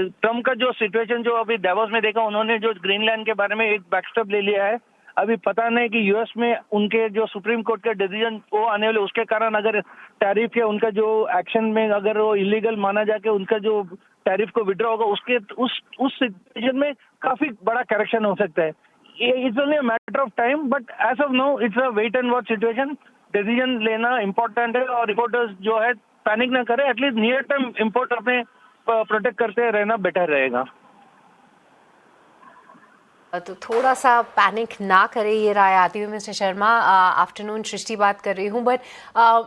ट्रम्प का जो सिचुएशन जो अभी डेवोस में देखा, उन्होंने जो ग्रीनलैंड के बारे में एक बैकस्टेप ले लिया है, अभी पता नहीं कि यूएस में उनके जो सुप्रीम कोर्ट का डिसीजन वो आने वाले, उसके कारण अगर टैरिफ या उनका जो एक्शन में अगर वो इलीगल माना जाके उनका जो टैरिफ को विड्रॉ होगा, उसके उस सिचुएशन में काफी बड़ा करेक्शन हो सकता है। It's only a matter of time, but as of now it's a wait and watch situation. Decision लेना इंपॉर्टेंट है और रिपोर्टर्स जो है पैनिक ना करे, एटलीस्ट नियर टर्म इंपोर्ट अपने प्रोटेक्ट करते रहना बेटर रहेगा। तो थोड़ा सा पैनिक ना करें, ये राय आती हुई मिस्टर शर्मा। आफ्टरनून सृष्टि बात कर रही हूँ, बट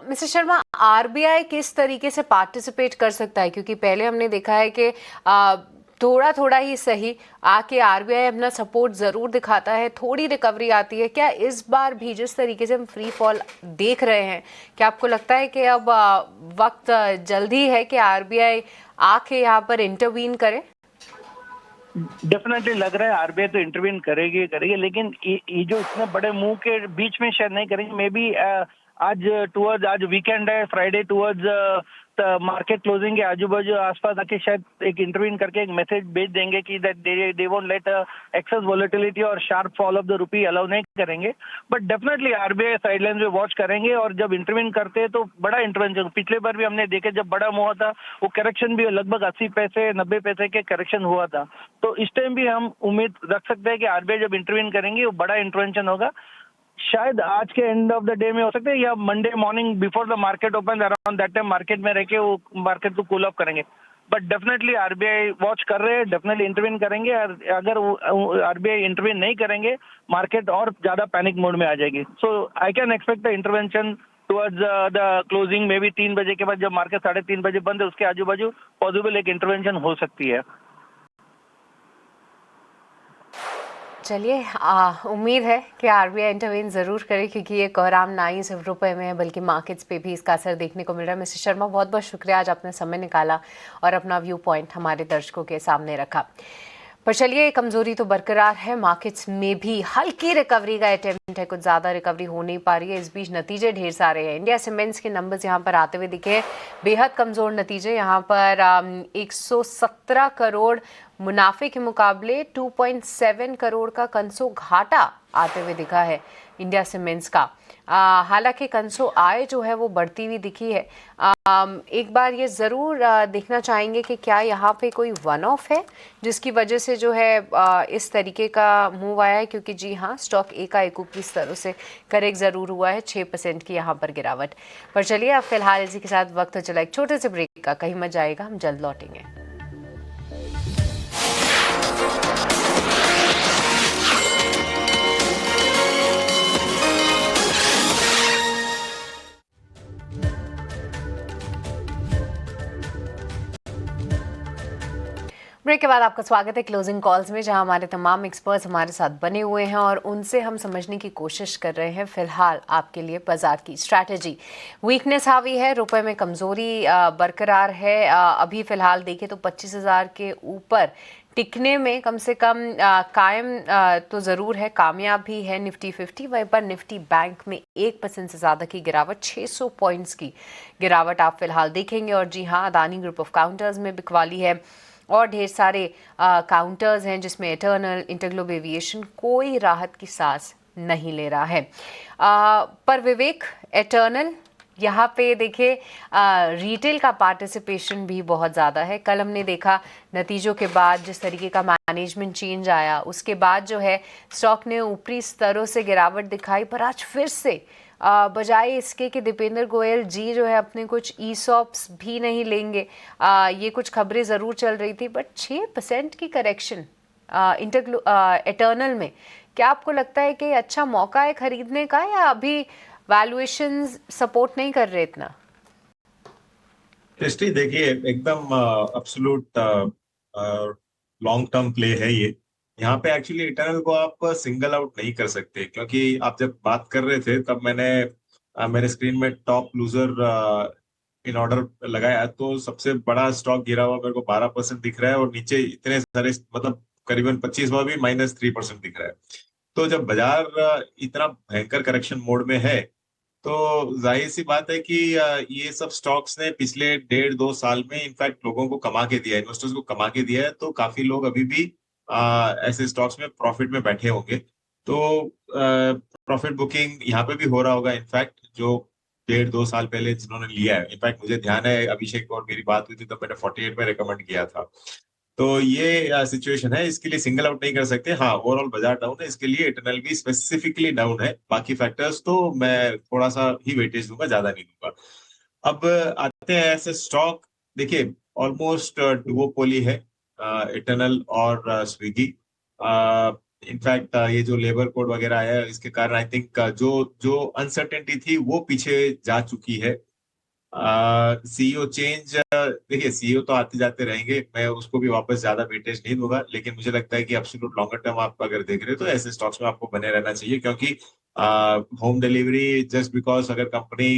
मिस्टर शर्मा, आरबीआई किस तरीके से पार्टिसिपेट कर सकता है? क्योंकि पहले हमने देखा है कि थोड़ा थोड़ा ही सही आके आरबीआई अपना सपोर्ट ज़रूर दिखाता है, थोड़ी रिकवरी आती है। क्या इस बार भी जिस तरीके से हम फ्री फॉल देख रहे हैं, क्या आपको लगता है कि अब वक्त जल्दी है कि आरबीआई आके यहाँ पर इंटरवीन करे? डेफिनेटली लग रहा है आरबीआई तो इंटरवीन करेगी, लेकिन ये जो इतने बड़े मूव के बीच में शायद नहीं करेंगे। मे बी आज वीकेंड है, फ्राइडे टुवर्ड्स मार्केट क्लोजिंग के आजू बाजू आसपास आके शायद एक इंटरवीन करके एक मैसेज भेज देंगे कि that they won't let excess volatility और sharp fall of the rupee allow नहीं करेंगे। बट डेफिनेटली आरबीआई साइडलाइन पे वॉच करेंगे और जब इंटरवीन करते हैं तो बड़ा इंटरवेंशन, पिछले बार भी हमने देखे जब बड़ा मूव था वो करेक्शन भी लगभग 80 पैसे 90 पैसे के करेक्शन हुआ था। तो इस टाइम भी हम उम्मीद रख सकते हैं कि आरबीआई जब इंटरवीन करेंगे वो बड़ा इंटरवेंशन होगा। शायद आज के एंड ऑफ द डे में हो सकता है या Monday morning before the market open, around that time market में रह के वो मार्केट को कूल ऑफ करेंगे। बट डेफिनेटली आरबीआई वॉच कर रहे हैं, डेफिनेटली इंटरवीन करेंगे। और अगर आरबीआई इंटरवीन नहीं करेंगे मार्केट और ज्यादा पैनिक मोड में आ जाएगी। So I can expect the intervention towards the closing, maybe 3 बजे के बाद जब मार्केट 3:30 बजे बंद है उसके आजू बाजू पॉसिबल एक इंटरवेंशन हो सकती है। चलिए, उम्मीद है कि आरबीआई इंटरवेन ज़रूर करे, क्योंकि ये कोहराम ना ही सिर्फ रुपए में है बल्कि मार्केट्स पे भी इसका असर देखने को मिल रहा है। मिस्टर शर्मा, बहुत बहुत शुक्रिया, आज आपने समय निकाला और अपना व्यू पॉइंट हमारे दर्शकों के सामने रखा। पर चलिए, कमज़ोरी तो बरकरार है, मार्केट्स में भी हल्की रिकवरी का अटेम्प्ट है, कुछ ज़्यादा रिकवरी हो नहीं पा रही है। इस बीच नतीजे ढेर सारे हैं। इंडिया सीमेंट्स के नंबर्स यहाँ पर आते हुए दिखे, बेहद कमज़ोर नतीजे। यहाँ पर 117 करोड़ मुनाफे के मुकाबले 2.7 करोड़ का कंसो घाटा आते हुए दिखा है इंडिया सीमेंट्स का। हालांकि कंसो आय जो है वो बढ़ती हुई दिखी है। एक बार ये ज़रूर देखना चाहेंगे कि क्या यहाँ पे कोई वन ऑफ है जिसकी वजह से जो है इस तरीके का मूव आया है, क्योंकि जी हाँ, स्टॉक एकाएक ऊपरी स्तरों से करेक्ट ज़रूर हुआ है, 6% की यहाँ पर गिरावट। पर चलिए, अब फिलहाल इसी के साथ वक्त हो चला एक छोटे से ब्रेक का, कहीं मत जाएगा, हम जल्द लौटेंगे। ब्रेक के बाद आपका स्वागत है क्लोजिंग कॉल्स में, जहां हमारे तमाम एक्सपर्ट्स हमारे साथ बने हुए हैं और उनसे हम समझने की कोशिश कर रहे हैं फिलहाल आपके लिए बाजार की स्ट्रैटेजी। वीकनेस हावी है, रुपए में कमजोरी बरकरार है। अभी फिलहाल देखें तो 25,000 के ऊपर टिकने में कम से कम कायम तो ज़रूर है, कामयाब भी है निफ्टी 50। वहीं पर निफ्टी बैंक में 1% से ज़्यादा की गिरावट, 600 पॉइंट्स की गिरावट आप फिलहाल देखेंगे। और जी हाँ, अदानी ग्रुप ऑफ काउंटर्स में बिकवाली है और ढेर सारे काउंटर्स हैं जिसमें इटर्नल, इंटरग्लोब एविएशन कोई राहत की सांस नहीं ले रहा है। पर विवेक, इटर्नल यहाँ पे देखिए रिटेल का पार्टिसिपेशन भी बहुत ज़्यादा है। कल हमने देखा नतीजों के बाद जिस तरीके का मैनेजमेंट चेंज आया, उसके बाद जो है स्टॉक ने ऊपरी स्तरों से गिरावट दिखाई, पर आज फिर से बजाय इसके कि दीपेंद्र गोयल जी जो है अपने कुछ ईसॉप्स भी नहीं लेंगे, ये कुछ खबरें ज़रूर चल रही थी, बट 6% की करेक्शन इटर्नल में, क्या आपको लगता है कि अच्छा मौका है खरीदने का, या अभी वैल्यूएशंस सपोर्ट नहीं कर रहे इतना? दृष्टि देखिए, एकदम अब्सोल्यूट लॉन्ग टर्म प्ले है ये। यहाँ पे एक्चुअली इटर्नल को आप सिंगल आउट नहीं कर सकते, क्योंकि आप जब बात कर रहे थे तब मैंने मेरे स्क्रीन में टॉप लूजर इन ऑर्डर लगाया, तो सबसे बड़ा स्टॉक गिरा हुआ मेरे को 12% दिख रहा है, और नीचे इतने सारे मतलब करीबन 25वां भी -3% दिख रहा है। तो जब बाजार इतना भयंकर करेक्शन मोड में है, तो जाहिर सी बात है कि ये सब स्टॉक्स ने पिछले 1.5-2 साल में इनफैक्ट लोगों को कमा के दिया है, इन्वेस्टर्स को कमा के दिया है। तो काफी लोग अभी भी ऐसे स्टॉक्स में प्रॉफिट में बैठे होंगे। तो प्रॉफिट बुकिंग यहाँ पे भी हो रहा होगा, इनफैक्ट जो 1.5-2 साल पहले जिन्होंने लिया है। इनफैक्ट मुझे ध्यान है, अभिषेक और मेरी बात हुई थी तब मैंने 48 में रिकमेंड किया था। तो ये सिचुएशन है, इसके लिए सिंगल आउट नहीं कर सकते। हाँ, ओवरऑल बाजार डाउन है, इसके लिए इटर्नल भी स्पेसिफिकली डाउन है। बाकी फैक्टर्स तो मैं थोड़ा सा ही वेटेज दूंगा, ज्यादा नहीं दूंगा। अब आते हैं ऐसे स्टॉक, देखिए ऑलमोस्ट डुओपोली है इटर्नल और स्विगी। इनफैक्ट ये जो लेबर कोड वगैरह आया है, इसके कारण आई थिंक जो जो अनसर्टेनिटी थी वो पीछे जा चुकी है। सीईओ चेंज, देखिए सीईओ तो आते जाते रहेंगे, मैं उसको भी वापस ज्यादा वेटेज नहीं दूंगा, लेकिन मुझे लगता है कि एब्सोल्यूट लॉन्गर टर्म आप अगर देख रहे हो तो ऐसे स्टॉक्स में आपको बने रहना चाहिए, क्योंकि होम डिलीवरी जस्ट बिकॉज अगर कंपनी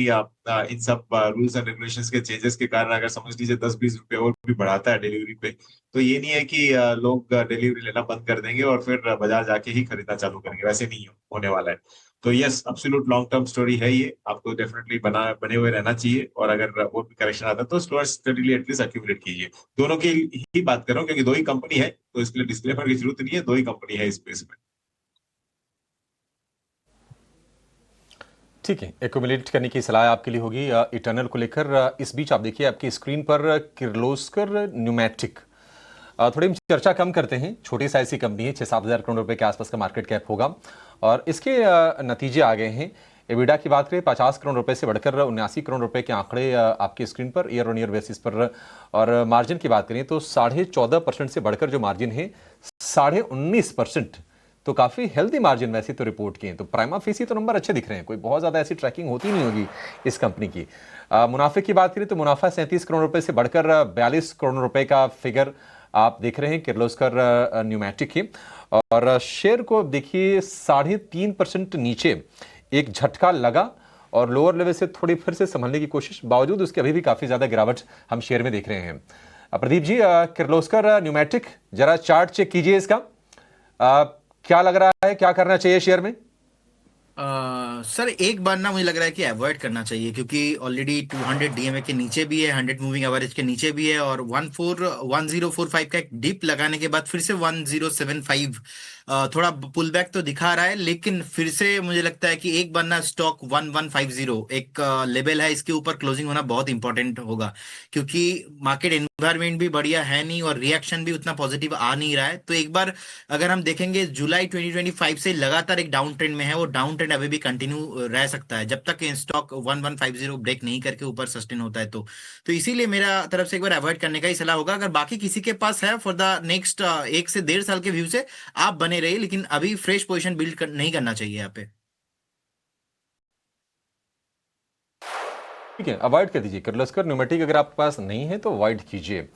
इन सब रूल्स एंड रेगुलेशंस के चेंजेस के कारण अगर समझ लीजिए 10-20 रुपए और भी बढ़ाता है डिलीवरी पे, तो ये नहीं है कि लोग डिलीवरी लेना बंद कर देंगे और फिर बाजार जाके ही खरीदना चालू करेंगे, वैसे नहीं होने वाला है। तो yes, absolute long term story है ये, आपको डेफिनेटली बने हुए रहना चाहिए, और अगर और भी करेक्शन आता है तो स्लो स्टडीली एटलीस्ट एक्यूमुलेट कीजिए। दोनों की ही बात कर रहा हूँ, क्योंकि दो ही कंपनी है, तो इसके लिए डिस्क्लेमर की जरूरत नहीं है, दो ही कंपनी है इस स्पेस में। ठीक है, एक्यूमुलेट करने की सलाह आपके लिए होगी इटर्नल को लेकर। इस बीच आप देखिए आपकी स्क्रीन पर किर्लोस्कर न्यूमैटिक, थोड़ी हम चर्चा कम करते हैं। छोटी साइज की कंपनी है, 6-7 हज़ार करोड़ रुपए के आसपास का मार्केट कैप होगा, और इसके नतीजे आ गए हैं। एबिडा की बात करें 50 करोड़ रुपए से बढ़कर 79 करोड़ रुपए के आंकड़े आपकी screen per year on year basis पर। और मार्जिन की बात करें तो 14.5% से बढ़कर जो मार्जिन है 19.5%, तो काफ़ी हेल्दी मार्जिन वैसे तो रिपोर्ट किए हैं। तो प्राइमा फेसी तो नंबर अच्छे दिख रहे हैं, कोई बहुत ज़्यादा ऐसी ट्रैकिंग होती नहीं होगी इस कंपनी की। मुनाफे की बात करें तो मुनाफा 37 करोड़ रुपए से बढ़कर 42 करोड़ रुपए का फिगर आप देख रहे हैं किर्लोस्कर न्यूमैटिक की। और शेयर को देखिए 3.5% नीचे एक झटका लगा, और लोअर लेवल से थोड़ी फिर से संभलने की कोशिश, बावजूद उसके अभी भी काफ़ी ज़्यादा गिरावट हम शेयर में देख रहे हैं। प्रदीप जी, किर्लोस्कर न्यूमैटिक जरा चार्ट चेक कीजिए इसका, क्या लग रहा है, क्या करना चाहिए शेयर में? सर एक बार ना मुझे लग रहा है कि अवॉइड करना चाहिए, क्योंकि ऑलरेडी 200 डीएमए के नीचे भी है, 100 मूविंग एवरेज के नीचे भी है, और 1045 का एक डिप लगाने के बाद फिर से 1075 थोड़ा पुल बैक तो दिखा रहा है, लेकिन फिर से मुझे लगता है कि एक बार ना स्टॉक 1150 एक लेवल है, इसके ऊपर क्लोजिंग होना बहुत इंपॉर्टेंट होगा, क्योंकि मार्केट एनवायरनमेंट भी बढ़िया है नहीं और रिएक्शन भी उतना पॉजिटिव आ नहीं रहा है। तो एक बार अगर हम देखेंगे जुलाई 2025 से लगातार एक डाउन ट्रेंड में है, वो डाउन ट्रेंड अभी भी कंटिन्यू रह सकता है जब तक स्टॉक 1150 ब्रेक नहीं करके ऊपर सस्टेन होता है। तो इसीलिए मेरा तरफ से एक बार अवॉइड करने का ही सलाह होगा। अगर बाकी किसी के पास है फॉर द नेक्स्ट 1 से 1.5 साल के व्यू से आप बने रहिए, लेकिन अभी फ्रेश पोजीशन बिल्ड नहीं करना चाहिए यहाँ पे। ठीक है, अवॉइड कर दीजिए किर्लोस्कर न्यूमैटिक, अगर आपके पास नहीं है तो अवॉइड कीजिए।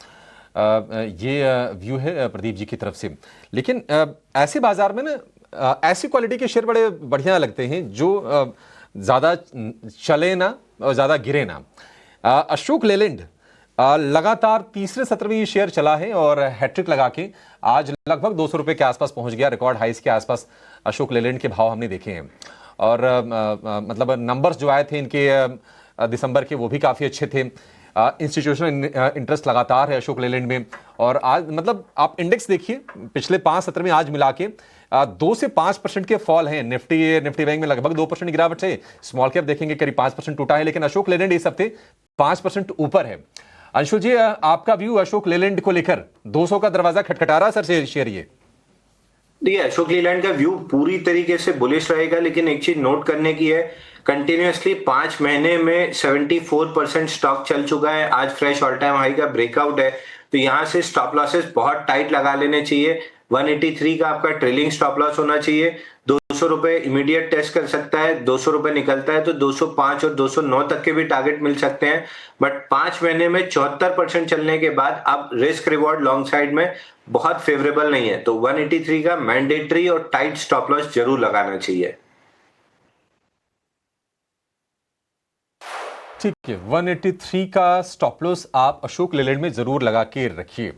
ये व्यू है प्रदीप जी की तरफ से। लेकिन ऐसे बाजार में ना ऐसी क्वालिटी के शेयर बड़े बढ़िया लगते हैं जो ज़्यादा चले ना और ज़्यादा गिरे ना। अशोक लेलैंड लगातार तीसरे सत्र में ये शेयर चला है और हैट्रिक लगा के आज लगभग 200 रुपये के आसपास पहुंच गया। रिकॉर्ड हाइस के आसपास अशोक लेलैंड के भाव हमने देखे हैं और मतलब नंबर्स जो आए थे इनके दिसंबर के वो भी काफ़ी अच्छे थे। इंस्टीट्यूशनल इंटरेस्ट लगातार है अशोक लेलैंड में और आज मतलब आप इंडेक्स देखिए पिछले 5 सत्र में आज मिला के 2 से 5% के फॉल हैं। निफ्टी बैंक में लगभग 2% गिरावट है। स्मॉल कैप देखेंगे करीब 5% टूटा है, लेकिन अशोक लेलैंड इस हफ्ते 5% ऊपर है। अंशुल जी, आपका व्यू अशोक लेलैंड को लेकर 200 का दरवाजा खटखटा रहा सर शेयर ये? देखिए, अशोक लीलैंड का व्यू पूरी तरीके से बुलिश रहेगा, लेकिन एक चीज नोट करने की है, कंटिन्यूअसली 5 महीने में 74% स्टॉक चल चुका है। आज फ्रेश ऑल टाइम हाई का ब्रेकआउट है, तो यहां से स्टॉप लॉसेस बहुत टाइट लगा लेने चाहिए। 183 का आपका ट्रेलिंग स्टॉप लॉस होना चाहिए। 200 रुपए इमीडिएट टेस्ट कर सकता है। 200 रुपए निकलता है तो 205 और 209 तक के भी टारगेट मिल सकते हैं। बट 5 महीने में 74% चलने के बाद अब रिस्क रिवॉर्ड लॉन्ग साइड में बहुत फेवरेबल नहीं है, तो 183 का मैंडेटरी और टाइट स्टॉप लॉस जरूर लगाना चाहिए। ठीक है, 183 का स्टॉप लॉस आप अशोक लेलैंड में जरूर लगा के रखिए।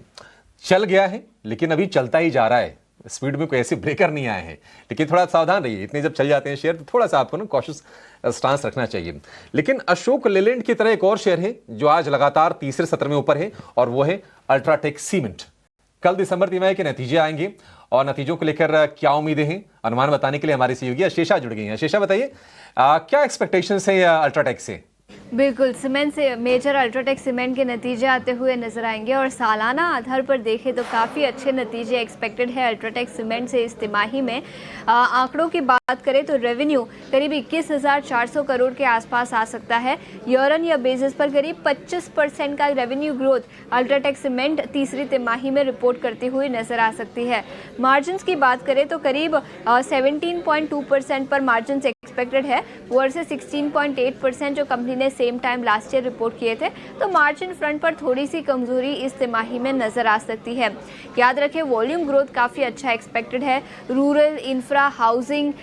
चल गया है लेकिन अभी चलता ही जा रहा है, स्पीड में कोई ऐसे ब्रेकर नहीं आए हैं, लेकिन थोड़ा सावधान रहिए। इतने जब चल जाते हैं शेयर तो थोड़ा सा आपको ना कॉशियस स्टांस रखना चाहिए। लेकिन अशोक लेलैंड की तरह एक और शेयर है जो आज लगातार तीसरे सत्र में ऊपर है और वो है अल्ट्राटेक सीमेंट। कल दिसंबर तिमाही के नतीजे आएंगे और नतीजों को लेकर क्या उम्मीदें हैं, अनुमान बताने के लिए हमारी सहयोगी अशेषा जुड़ गई हैं। अशेषा, बताइए क्या एक्सपेक्टेशंस हैं अल्ट्राटेक से? बिल्कुल, सीमेंट से मेजर अल्ट्राटेक सीमेंट के नतीजे आते हुए नजर आएंगे और सालाना आधार पर देखें तो काफ़ी अच्छे नतीजे एक्सपेक्टेड है अल्ट्राटेक सीमेंट से इस तिमाही में। आंकड़ों की बात करें तो रेवेन्यू करीब 21,400 करोड़ के आसपास आ सकता है। ईयर ऑन ईयर बेसिस पर करीब 25% का रेवेन्यू ग्रोथ अल्ट्राटेक सीमेंट तीसरी तिमाही में रिपोर्ट करती हुई नजर आ सकती है। मार्जिन्स की बात करें तो करीब 17.2% पर मार्जिन्स एक्सपेक्टेड है वर्सेस 16.8% जो कंपनी ने same time last year report किए थे। तो मार्जिन फ्रंट पर थोड़ी सी कमजोरी इस तिमाही में नजर आ सकती है। याद रखें, वॉल्यूम ग्रोथ काफ़ी अच्छा एक्सपेक्टेड है। रूरल, इंफ्रा, हाउसिंग,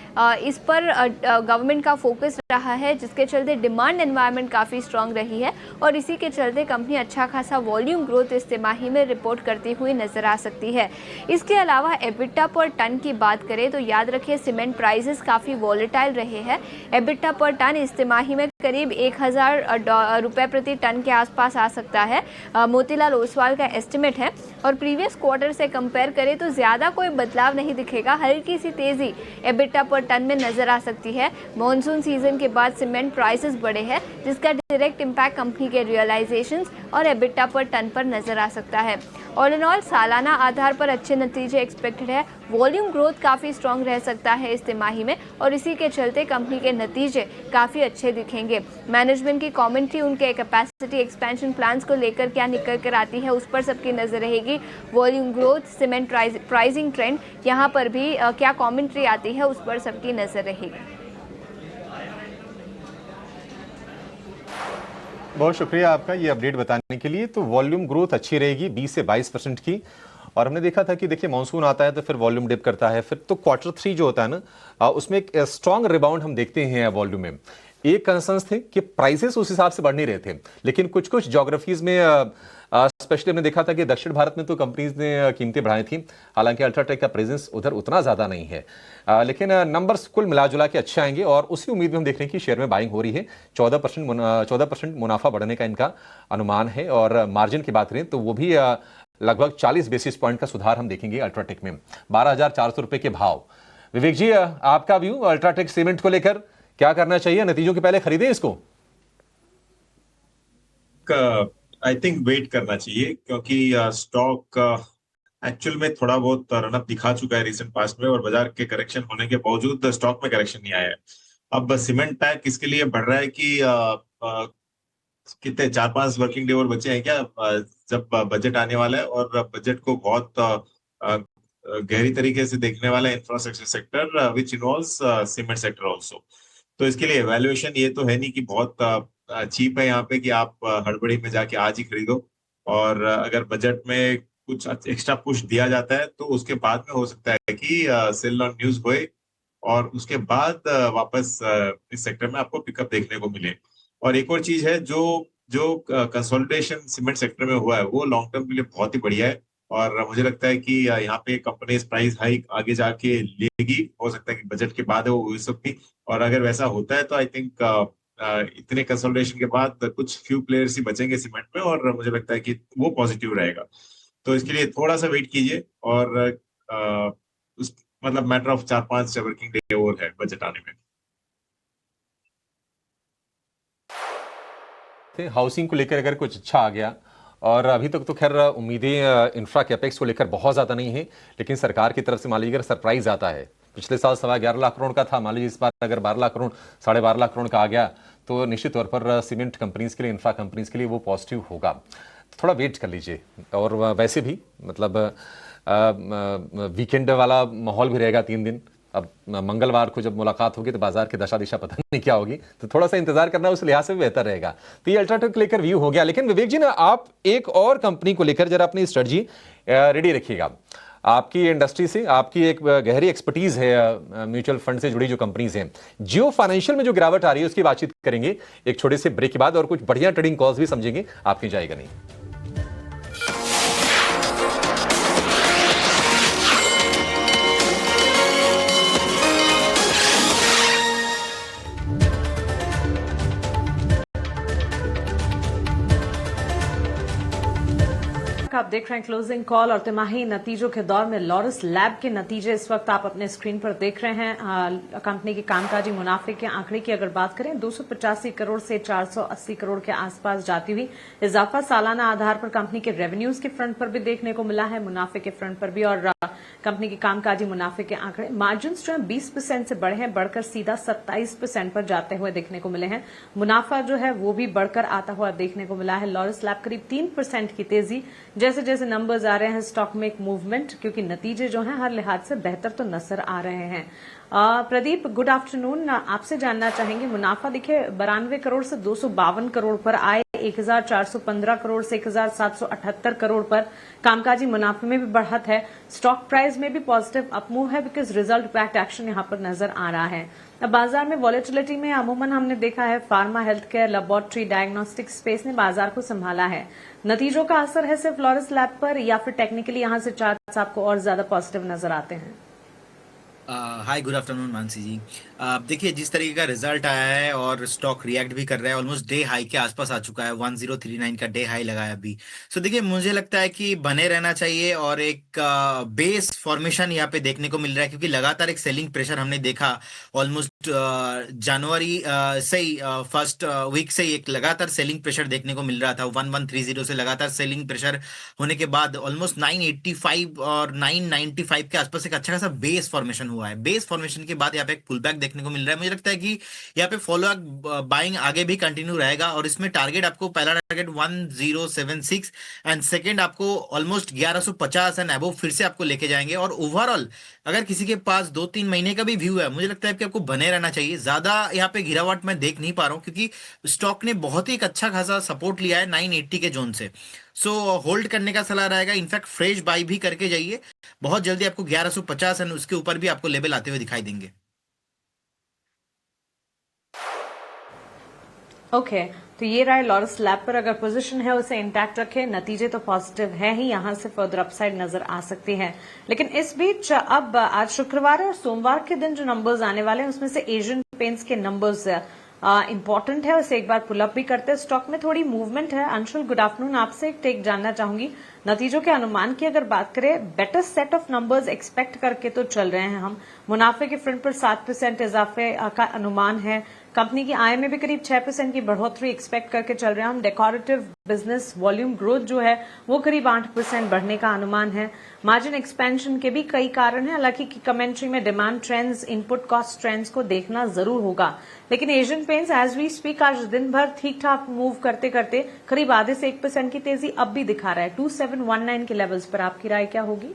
इस पर गवर्नमेंट का फोकस रहा है, जिसके चलते डिमांड एनवायरनमेंट काफ़ी स्ट्रांग रही है और इसी के चलते कंपनी अच्छा खासा वॉल्यूम ग्रोथ इस तिमाही में रिपोर्ट करती हुई नजर आ सकती है। इसके अलावा एबिटा पर टन की बात करें तो याद रखिए सीमेंट प्राइसेस काफ़ी वॉलेटाइल रहे हैं। एबिटा पर टन इस तिमाही में करीब 1,000 रुपये प्रति टन के आसपास आ सकता है, मोतीलाल ओसवाल का एस्टिमेट है। और प्रीवियस क्वार्टर से कंपेयर करें तो ज़्यादा कोई बदलाव नहीं दिखेगा, हल्की सी तेज़ी एबिटा पर टन में नज़र आ सकती है। मॉनसून सीजन के बाद सीमेंट प्राइसेस बढ़े हैं, जिसका डायरेक्ट इम्पैक्ट कंपनी के रियलाइजेशंस और एबिटा पर टन पर नज़र आ सकता है। ऑल इन ऑल सालाना आधार पर अच्छे नतीजे एक्सपेक्टेड है। वॉल्यूम ग्रोथ काफ़ी स्ट्रांग रह सकता है इस तिमाही में और इसी के चलते कंपनी के नतीजे काफ़ी अच्छे दिखेंगे। मैनेजमेंट की कमेंट्री उनके कैपेसिटी एक्सपेंशन प्लान्स को लेकर क्या निकल कर आती है उस पर सबकी नज़र रहेगी। Volume growth, cement pricing trend, यहाँ पर भी क्या कमेंट्री आती है उस पर सबकी नज़र रहेगी। बहुत शुक्रिया आपका ये अपडेट बताने के लिए। तो वॉल्यूम ग्रोथ अच्छी रहेगी 20 से 22% की, और हमने देखा था कि देखिए मानसून आता है तो फिर वॉल्यूम डिप करता है, फिर तो क्वार्टर 3 जो होता है ना उसमें एक स्ट्रॉन्ग रिबाउंड हम देखते हैं वॉल्यूम में। एक कंसर्न्स थे कि प्राइसेस उस हिसाब से बढ़ नहीं रहे थे, लेकिन कुछ कुछ ज्योग्राफीज में स्पेशली हमने देखा था कि दक्षिण भारत में तो कंपनीज ने कीमतें बढ़ाई थी। हालांकि अल्ट्राटेक का प्रेजेंस उधर उतना ज़्यादा नहीं है, लेकिन नंबर्स कुल मिला जुला के अच्छे आएंगे और उसी उम्मीद में हम देख रहे हैं कि शेयर में बाइंग हो रही है। 14% मुनाफा बढ़ने का इनका अनुमान है और मार्जिन की बात करें तो वो भी लगभग 40 बेसिस पॉइंट का सुधार हम देखेंगे अल्ट्राटेक में। 12,400 रुपये के भाव। विवेक जी, आपका व्यू अल्ट्राटेक सीमेंट को लेकर, क्या करना चाहिए? नतीजों के पहले खरीदें इसको? आई थिंक वेट करना चाहिए, क्योंकि स्टॉक एक्चुअल में थोड़ा बहुत रनअप दिखा चुका है रिसेंट पास्ट में और बाजार के करेक्शन होने के बावजूद स्टॉक में करेक्शन नहीं आया है। अब सीमेंट पैक इसके लिए बढ़ रहा है कि कितने 4-5 वर्किंग डे और बचे हैं क्या, जब बजट आने वाला है और बजट को बहुत गहरी तरीके से देखने वाला है infrastructure sector which involves cement sector also. तो इसके लिए वैल्यूएशन ये तो है नहीं कि बहुत चीप है यहाँ पे कि आप हड़बड़ी में जाके आज ही खरीदो और अगर बजट में कुछ एक्स्ट्रा पुश दिया जाता है तो उसके बाद में हो सकता है कि सेल ऑन न्यूज होए और उसके बाद वापस इस सेक्टर में आपको पिकअप देखने को मिले। और एक और चीज है, जो जो कंसोलिडेशन सीमेंट सेक्टर में हुआ है वो लॉन्ग टर्म के लिए बहुत ही बढ़िया है और मुझे लगता है कि यहाँ पे कंपनीज प्राइस हाइक आगे जाके लेगी। हो सकता है कि बजट के बाद है वो हुई सकती, और अगर वैसा होता है तो आई थिंक इतने कंसोलिडेशन के बाद कुछ फ्यू प्लेयर्स ही बचेंगे सीमेंट में और मुझे लगता है कि वो पॉजिटिव रहेगा। तो इसके लिए थोड़ा सा वेट कीजिए और उस मतलब मैटर ऑफ 4-5 वर्किंग डे और है बजट आने में। हाउसिंग को लेकर अगर कुछ अच्छा आ गया, और अभी तक तो खैर उम्मीदें इंफ्रा कैपेक्स को लेकर बहुत ज़्यादा नहीं है, लेकिन सरकार की तरफ से मान लीजिए अगर सरप्राइज आता है, पिछले साल 11.25 लाख करोड़ का था, मान लीजिए इस बार अगर 12 लाख करोड़ 12.5 लाख करोड़ का आ गया तो निश्चित तौर पर सीमेंट कंपनीज के लिए, इंफ्रा कंपनीज के लिए वो पॉजिटिव होगा। थोड़ा वेट कर लीजिए। और वैसे भी मतलब वीकेंड वाला माहौल भी रहेगा 3 दिन। अब मंगलवार को जब मुलाकात होगी तो बाजार की दशा दिशा पता नहीं क्या होगी, तो थोड़ा सा इंतजार करना उस लिहाज से भी बेहतर रहेगा। तो ये अल्ट्राटेक को लेकर व्यू हो गया, लेकिन विवेक जी ना, आप एक और कंपनी को लेकर जरा अपनी स्ट्रेटजी रेडी रखिएगा। आपकी इंडस्ट्री से आपकी एक गहरी एक्सपर्टीज है, म्यूचुअल फंड से जुड़ी जो कंपनीज हैं। जियो फाइनेंशियल में जो गिरावट आ रही है उसकी बातचीत करेंगे एक छोटे से ब्रेक के बाद, और कुछ बढ़िया ट्रेडिंग कॉल्स भी समझेंगे, आपकी जाएगा नहीं। आप देख रहे हैं क्लोजिंग कॉल और तिमाही नतीजों के दौर में लॉरस लैब के नतीजे इस वक्त आप अपने स्क्रीन पर देख रहे हैं। कंपनी के कामकाजी मुनाफे के आंकड़े की अगर बात करें, 285 करोड़ से 480 करोड़ के आसपास जाती हुई इजाफा सालाना आधार पर कंपनी के रेवेन्यूज के फ्रंट पर भी देखने को मिला है, मुनाफे के फ्रंट पर भी। और कंपनी के कामकाजी मुनाफे के आंकड़े, मार्जिन जो है 20% से बढ़े हैं, बढ़कर सीधा 27% पर जाते हुए देखने को मिले हैं। मुनाफा जो है वो भी बढ़कर आता हुआ देखने को मिला है। लॉरस लैब करीब 3% की तेजी, जैसे जैसे नंबर्स आ रहे हैं स्टॉक में एक मूवमेंट, क्योंकि नतीजे जो हैं हर लिहाज से बेहतर तो नजर आ रहे हैं। Pradeep, good afternoon. आपसे जानना चाहेंगे, मुनाफा देखिए 92 करोड़ से 252 करोड़ पर आए, 1415 करोड़ से 1778 करोड़ पर कामकाजी मुनाफे में भी बढ़त है। स्टॉक प्राइस में भी पॉजिटिव अपमूव है, बिकॉज रिजल्ट बैक्ड एक्शन यहां पर नजर आ रहा है। अब बाजार में वॉलेटिलिटी में अमूमन हमने देखा है pharma, health care, laboratory, diagnostic space ने बाजार को संभाला है। नतीजों का असर है सिर्फ लॉरस लैब पर, या फिर टेक्निकली यहां से चार्ट्स आपको और ज्यादा पॉजिटिव नजर आते हैं? हाय, गुड आफ्टरनून मानसी जी। देखिए, जिस तरीके का रिजल्ट आया है और स्टॉक रिएक्ट भी कर रहा है, ऑलमोस्ट डे हाई के आसपास आ चुका है, 1039 का डे हाई लगाया अभी। सो देखिए, मुझे लगता है कि बने रहना चाहिए और एक बेस फॉर्मेशन यहाँ पे देखने को मिल रहा है, क्योंकि लगातार एक सेलिंग प्रेशर हमने देखा ऑलमोस्ट जनवरी से ही, फर्स्ट वीक से ही एक लगातार सेलिंग प्रेशर देखने को मिल रहा था। 1130 से लगातार सेलिंग प्रेशर होने के बाद ऑलमोस्ट 985 और 995 के आसपास एक अच्छा खासा बेस फॉर्मेशन हुआ है। बेस फॉर्मेशन के बाद यहाँ पे एक पुल बैक देखने को मिल रहा है। मुझे लगता है कि यहाँ पे फॉलो बाइंग आगे भी कंटिन्यू रहेगा, और इसमें टारगेट आपको, पहला टारगेट 1076 एंड सेकंड आपको ऑलमोस्ट 1150 एंड अबव फिर से आपको लेके जाएंगे। और ओवरऑल अगर किसी के पास 2-3 महीने का भी व्यू है, मुझे लगता है कि आपको बने रहना चाहिए। ज्यादा यहाँ पे गिरावट मैं देख नहीं पा रहा हूँ, क्योंकि स्टॉक ने बहुत ही एक अच्छा खासा सपोर्ट लिया है 980 के जोन से। सो होल्ड करने का सलाह रहेगा। इनफैक्ट फ्रेश बाई भी करके जाइए, बहुत जल्दी आपको 1150 एंड उसके ऊपर भी आपको लेवल आते हुए दिखाई देंगे। ओके, तो ये रहा लॉरस लैब पर। अगर पोजीशन है उसे इंटैक्ट रखें, नतीजे तो पॉजिटिव है ही, यहां से फर्दर अपसाइड नजर आ सकती है। लेकिन इस बीच अब आज शुक्रवार और सोमवार के दिन जो नंबर्स आने वाले हैं उसमें से एशियन पेंट्स के नंबर्स इंपॉर्टेंट है, उसे एक बार पुल अप भी करते हैं। स्टॉक में थोड़ी मूवमेंट है। Anshul, good afternoon. आपसे एक टेक जानना चाहूंगी, नतीजों के अनुमान की अगर बात करें, better set of numbers expect करके तो चल रहे हैं हम। मुनाफे के फ्रंट पर 7% इजाफे का अनुमान है। कंपनी की आय में भी करीब 6% की बढ़ोतरी एक्सपेक्ट करके चल रहे हैं हम। डेकोरेटिव बिजनेस वॉल्यूम ग्रोथ जो है वो करीब 8% बढ़ने का अनुमान है। मार्जिन एक्सपेंशन के भी कई कारण हैं, हालांकि कमेंट्री में demand trends, input cost trends को देखना जरूर होगा। लेकिन Asian Paints as we speak आज दिन भर ठीक ठाक मूव करते करते करीब आधे से 1% की तेजी अब भी दिखा रहा है 2719 के लेवल्स पर। आपकी राय क्या होगी?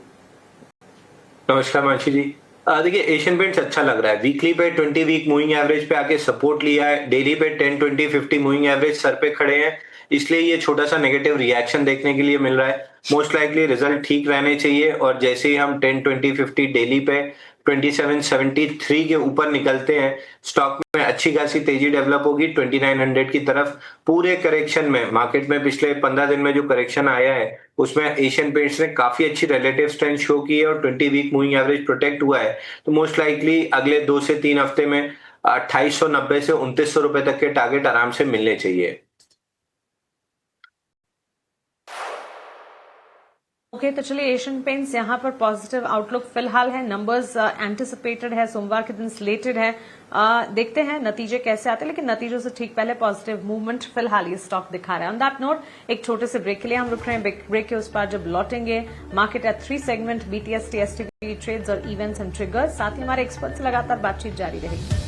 नमस्कार मानसी जी। देखिए, एशियन पेंट्स अच्छा लग रहा है। वीकली पे 20 वीक मूविंग एवरेज पे आके सपोर्ट लिया है, डेली पे 10, 20, 50 मूविंग एवरेज सर पे खड़े हैं। इसलिए ये छोटा सा नेगेटिव रिएक्शन देखने के लिए मिल रहा है। मोस्ट लाइकली रिजल्ट ठीक रहने चाहिए और जैसे ही हम 10, 20, 50 डेली पे 2773 के ऊपर निकलते हैं, स्टॉक में अच्छी खासी तेजी डेवलप होगी 2900 की तरफ। पूरे करेक्शन में मार्केट में पिछले 15 दिन में जो करेक्शन आया है उसमें एशियन पेंट्स ने काफी अच्छी रिलेटिव स्ट्रेंथ शो की है और 20 वीक मूविंग एवरेज प्रोटेक्ट हुआ है। तो मोस्ट लाइकली अगले 2 से 3 हफ्ते में 2890 से 2900 रुपए तक के टारगेट आराम से मिलने चाहिए। ओके तो चलिए एशियन पेंट्स यहाँ पर पॉजिटिव आउटलुक फिलहाल है, नंबर्स एंटिसिपेटेड है, सोमवार के दिन स्लेटेड है, देखते हैं नतीजे कैसे आते हैं, लेकिन नतीजों से ठीक पहले पॉजिटिव मूवमेंट फिलहाल ये स्टॉक दिखा रहा है। ऑन दैट नोट एक छोटे से ब्रेक के लिए हम रुक रहे हैं, ब्रेक के उस पार जब लौटेंगे market at 3 segment BTST, STP trades और इवेंट्स एंड ट्रिगर्स, साथ ही हमारे एक्सपर्ट से लगातार बातचीत जारी रहेगी।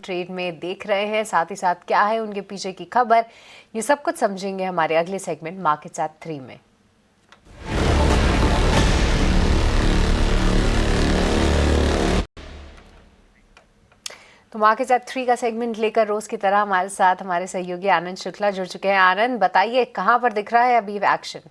ट्रेड में देख रहे हैं, साथ ही साथ क्या है उनके पीछे की खबर, ये सब कुछ समझेंगे हमारे अगले सेगमेंट मार्केट्स एट 3 में। तो मार्केट्स एट 3 का सेगमेंट लेकर रोज की तरह हमारे साथ हमारे सहयोगी आनंद शुक्ला जुड़ चुके हैं। आनंद बताइए कहां पर दिख रहा है अभी एक्शन?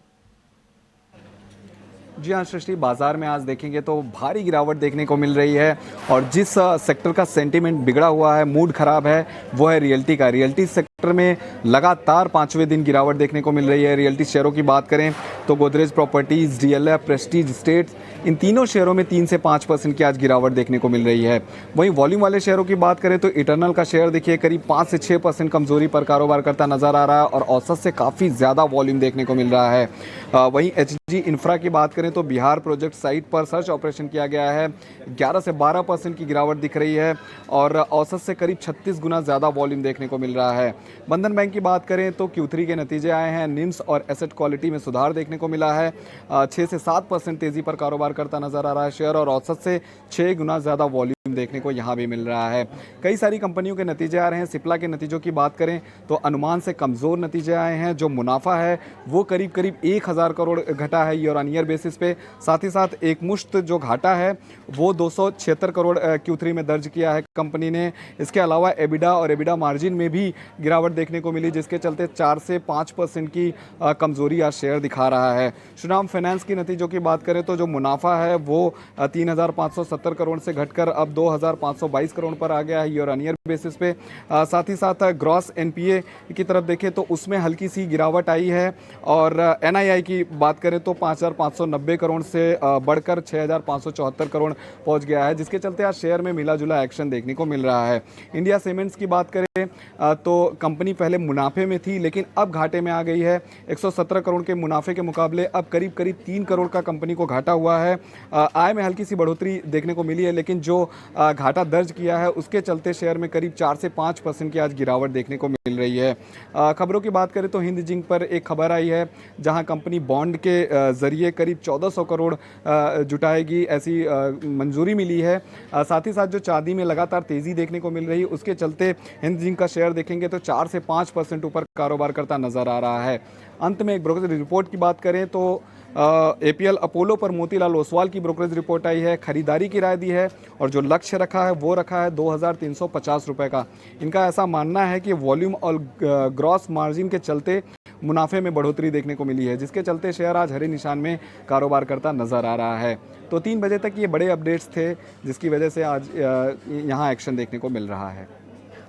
जी हाँ सृष्टि, बाजार में आज देखेंगे तो भारी गिरावट देखने को मिल रही है और जिस सेक्टर का सेंटीमेंट बिगड़ा हुआ है, मूड खराब है, वो है रियल्टी का। रियल्टी सेक्टर में लगातार 5वें दिन गिरावट देखने को मिल रही है। रियल्टी शेयरों की बात करें तो Godrej Properties, DLF, Prestige Estates, इन तीनों शेयरों में 3 से 5% की आज गिरावट देखने को मिल रही है। वहीं वॉल्यूम वाले शेयरों की बात करें तो इटर्नल का शेयर देखिए करीब 5 से 6% कमजोरी पर कारोबार करता नजर आ रहा है और औसत से काफ़ी ज़्यादा वॉल्यूम देखने को मिल रहा है। वहीं HG इंफ्रा की बात करें तो बिहार प्रोजेक्ट साइट पर सर्च ऑपरेशन किया गया है, 11 से 12% की गिरावट दिख रही है और औसत से करीब 36 गुना ज़्यादा वॉल्यूम देखने को मिल रहा है। बंधन बैंक की बात करें तो Q3 के नतीजे आए हैं, निम्स और एसेट क्वालिटी में सुधार देखने को मिला है। 6 से 7% तेज़ी पर कारोबार करता नजर आ रहा है शेयर और औसत से 6 गुना ज़्यादा वॉल्यूम देखने को यहाँ भी मिल रहा है। कई सारी कंपनियों के नतीजे आ रहे हैं। सिप्ला के नतीजों की बात करें तो अनुमान से कमज़ोर नतीजे आए हैं। जो मुनाफा है वो करीब 1000 करोड़ घटा है ईयर ऑन ईयर बेसिस पे। साथ ही साथ एक मुश्त जो घाटा है वो 276 करोड़ Q3 में दर्ज किया है कंपनी ने। इसके अलावा एबिडा और एबिडा मार्जिन में भी गिरावट देखने को मिली, जिसके चलते 4 से 5% की कमज़ोरी आज शेयर दिखा रहा है। श्रीराम फाइनेंस की नतीजों की बात करें तो जो मुनाफा है वो 3570 करोड़ से घटकर अब 2522 करोड़ पर आ गया है ईयर ऑन ईयर बेसिस पे। साथ ही साथ ग्रॉस NPA की तरफ देखें तो उसमें हल्की सी गिरावट आई है और NII की बात करें तो 5590 करोड़ से बढ़कर 6574 करोड़ पहुंच गया है, जिसके चलते आज शेयर में मिला जुला एक्शन देखने को मिल रहा है। इंडिया सीमेंट्स की बात करें तो कंपनी पहले मुनाफे में थी लेकिन अब घाटे में आ गई है। 117 करोड़ के मुनाफे के मुकाबले अब करीब 3 करोड़ का कंपनी को घाटा हुआ है। आय में हल्की सी बढ़ोतरी देखने को मिली है लेकिन जो घाटा दर्ज किया है उसके चलते शेयर में करीब 4 से 5% की आज गिरावट देखने को मिल रही है। खबरों की बात करें तो हिंद जिंक पर एक खबर आई है जहां कंपनी बॉन्ड के जरिए करीब 1400 करोड़ जुटाएगी, ऐसी मंजूरी मिली है। साथ ही साथ जो चांदी में लगातार तेजी देखने को मिल रही है उसके चलते हिंद जिंक का शेयर देखेंगे तो 4 से 5% ऊपर कारोबार करता नजर आ रहा है। अंत में एक ब्रोकरेज रिपोर्ट की बात करें तो APL अपोलो पर मोतीलाल ओसवाल की ब्रोकरेज रिपोर्ट आई है, खरीदारी की राय दी है और जो लक्ष्य रखा है वो रखा है 2350 रुपये का। इनका ऐसा मानना है कि वॉल्यूम और ग्रॉस मार्जिन के चलते मुनाफे में बढ़ोतरी देखने को मिली है, जिसके चलते शेयर आज हरे निशान में कारोबार करता नजर आ रहा है। तो 3 बजे तक ये बड़े अपडेट्स थे जिसकी वजह से आज यहाँ एक्शन देखने को मिल रहा है।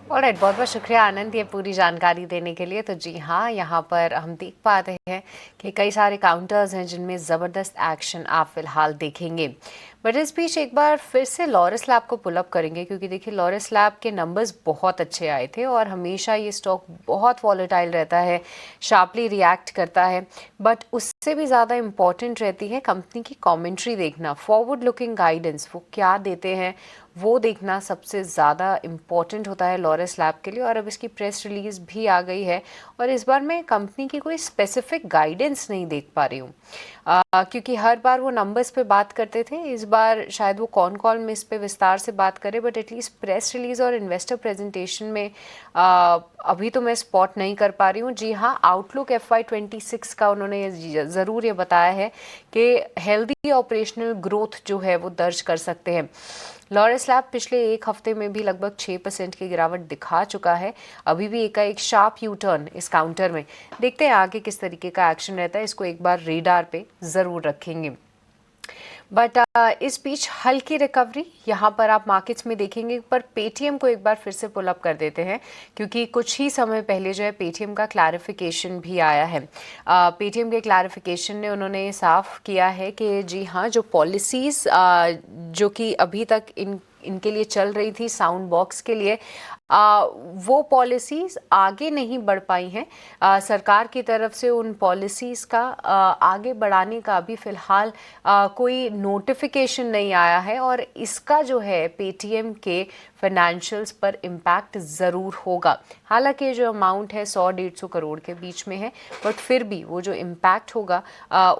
ऑलराइट, बहुत बहुत शुक्रिया आनंद ये पूरी जानकारी देने के लिए। तो जी हाँ, यहाँ पर हम देख पाते हैं कि कई सारे काउंटर्स हैं जिनमें ज़बरदस्त एक्शन आप फिलहाल देखेंगे। बट इस बीच एक बार फिर से लॉरस लैब को पुल अप करेंगे क्योंकि देखिए लॉरस लैब के नंबर्स बहुत अच्छे आए थे और हमेशा ये स्टॉक बहुत वॉलेटाइल रहता है, शार्पली रिएक्ट करता है। बट उससे भी ज़्यादा इम्पॉर्टेंट रहती है कंपनी की कमेंट्री देखना, फॉरवर्ड लुकिंग गाइडेंस वो क्या देते हैं वो देखना सबसे ज़्यादा इम्पॉर्टेंट होता है लॉरस लैब के लिए। और अब इसकी प्रेस रिलीज़ भी आ गई है और इस बार मैं कंपनी की कोई स्पेसिफिक गाइडेंस नहीं देख पा रही हूँ क्योंकि हर बार वो नंबर्स पे बात करते थे, इस बार शायद वो कॉल में इस पे विस्तार से बात करे, बट एटलीस्ट प्रेस रिलीज और इन्वेस्टर प्रेजेंटेशन में अभी तो मैं स्पॉट नहीं कर पा रही हूँ। जी हाँ, आउटलुक FY26 का उन्होंने ज़रूर ये बताया है कि हेल्दी ऑपरेशनल ग्रोथ जो है वो दर्ज कर सकते हैं। लॉरस लैब पिछले एक हफ्ते में भी लगभग 6% की गिरावट दिखा चुका है। अभी भी एक शार्प यू टर्न इस काउंटर में। देखते हैं आगे किस तरीके का एक्शन रहता है, इसको एक बार रेडार पे ज़रूर रखेंगे। बट इस बीच हल्की रिकवरी यहाँ पर आप मार्केट्स में देखेंगे, पर पेटीएम को एक बार फिर से पुल अप कर देते हैं, क्योंकि कुछ ही समय पहले जो है पेटीएम का क्लैरिफिकेशन भी आया है। पेटीएम के क्लैरिफिकेशन ने उन्होंने साफ किया है कि जी हाँ, जो पॉलिसीज़ जो कि अभी तक इनके लिए चल रही थी साउंड बॉक्स के लिए, वो पॉलिसीज़ आगे नहीं बढ़ पाई हैं। सरकार की तरफ से उन पॉलिसीज़ का आगे बढ़ाने का अभी फ़िलहाल कोई नोटिफिकेशन नहीं आया है, और इसका जो है पेटीएम के फाइनेंशियल्स पर इम्पैक्ट ज़रूर होगा। हालांकि जो अमाउंट है 100-150 करोड़ के बीच में है, बट फिर भी वो जो इम्पैक्ट होगा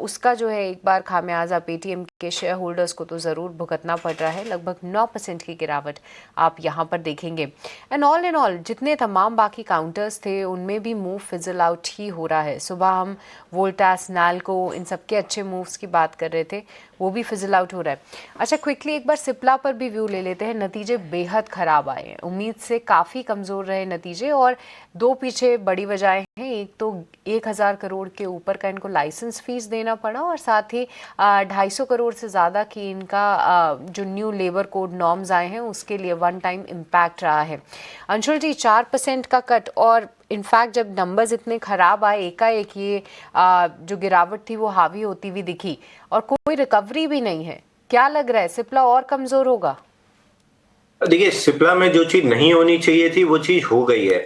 उसका जो है एक बार खामियाजा पेटीएम के शेयर होल्डर्स को तो ज़रूर भुगतना पड़ रहा है। लगभग 9% की गिरावट आप यहाँ पर देखेंगे। एंड ऑल इन ऑल जितने तमाम बाकी काउंटर्स थे उनमें भी मूव फिजल आउट ही हो रहा है। सुबह हम वोल्टास, नाल्को, इन सब के अच्छे मूव्स की बात कर रहे थे, वो भी फिजल आउट हो रहा है। अच्छा, क्विकली एक बार सिप्ला पर भी व्यू ले लेते हैं। नतीजे बेहद ख़राब आए हैं, उम्मीद से काफ़ी कमज़ोर रहे नतीजे, और दो पीछे बड़ी वजहें हैं। एक तो 1000 करोड़ के ऊपर का इनको लाइसेंस फीस देना पड़ा, और साथ ही 250 करोड़ से ज़्यादा की इनका जो न्यू लेबर कोड नॉर्म्स आए हैं उसके लिए वन टाइम इम्पैक्ट रहा है। अंशुल जी, 4% का कट, और इनफैक्ट जब नंबर्स इतने ख़राब आए एकाएक ये जो गिरावट थी वो हावी होती हुई दिखी, और कोई रिकवरी भी नहीं है। क्या लग रहा है, सिप्ला और कमज़ोर होगा? देखिए, सिप्ला में जो चीज नहीं होनी चाहिए थी वो चीज हो गई है।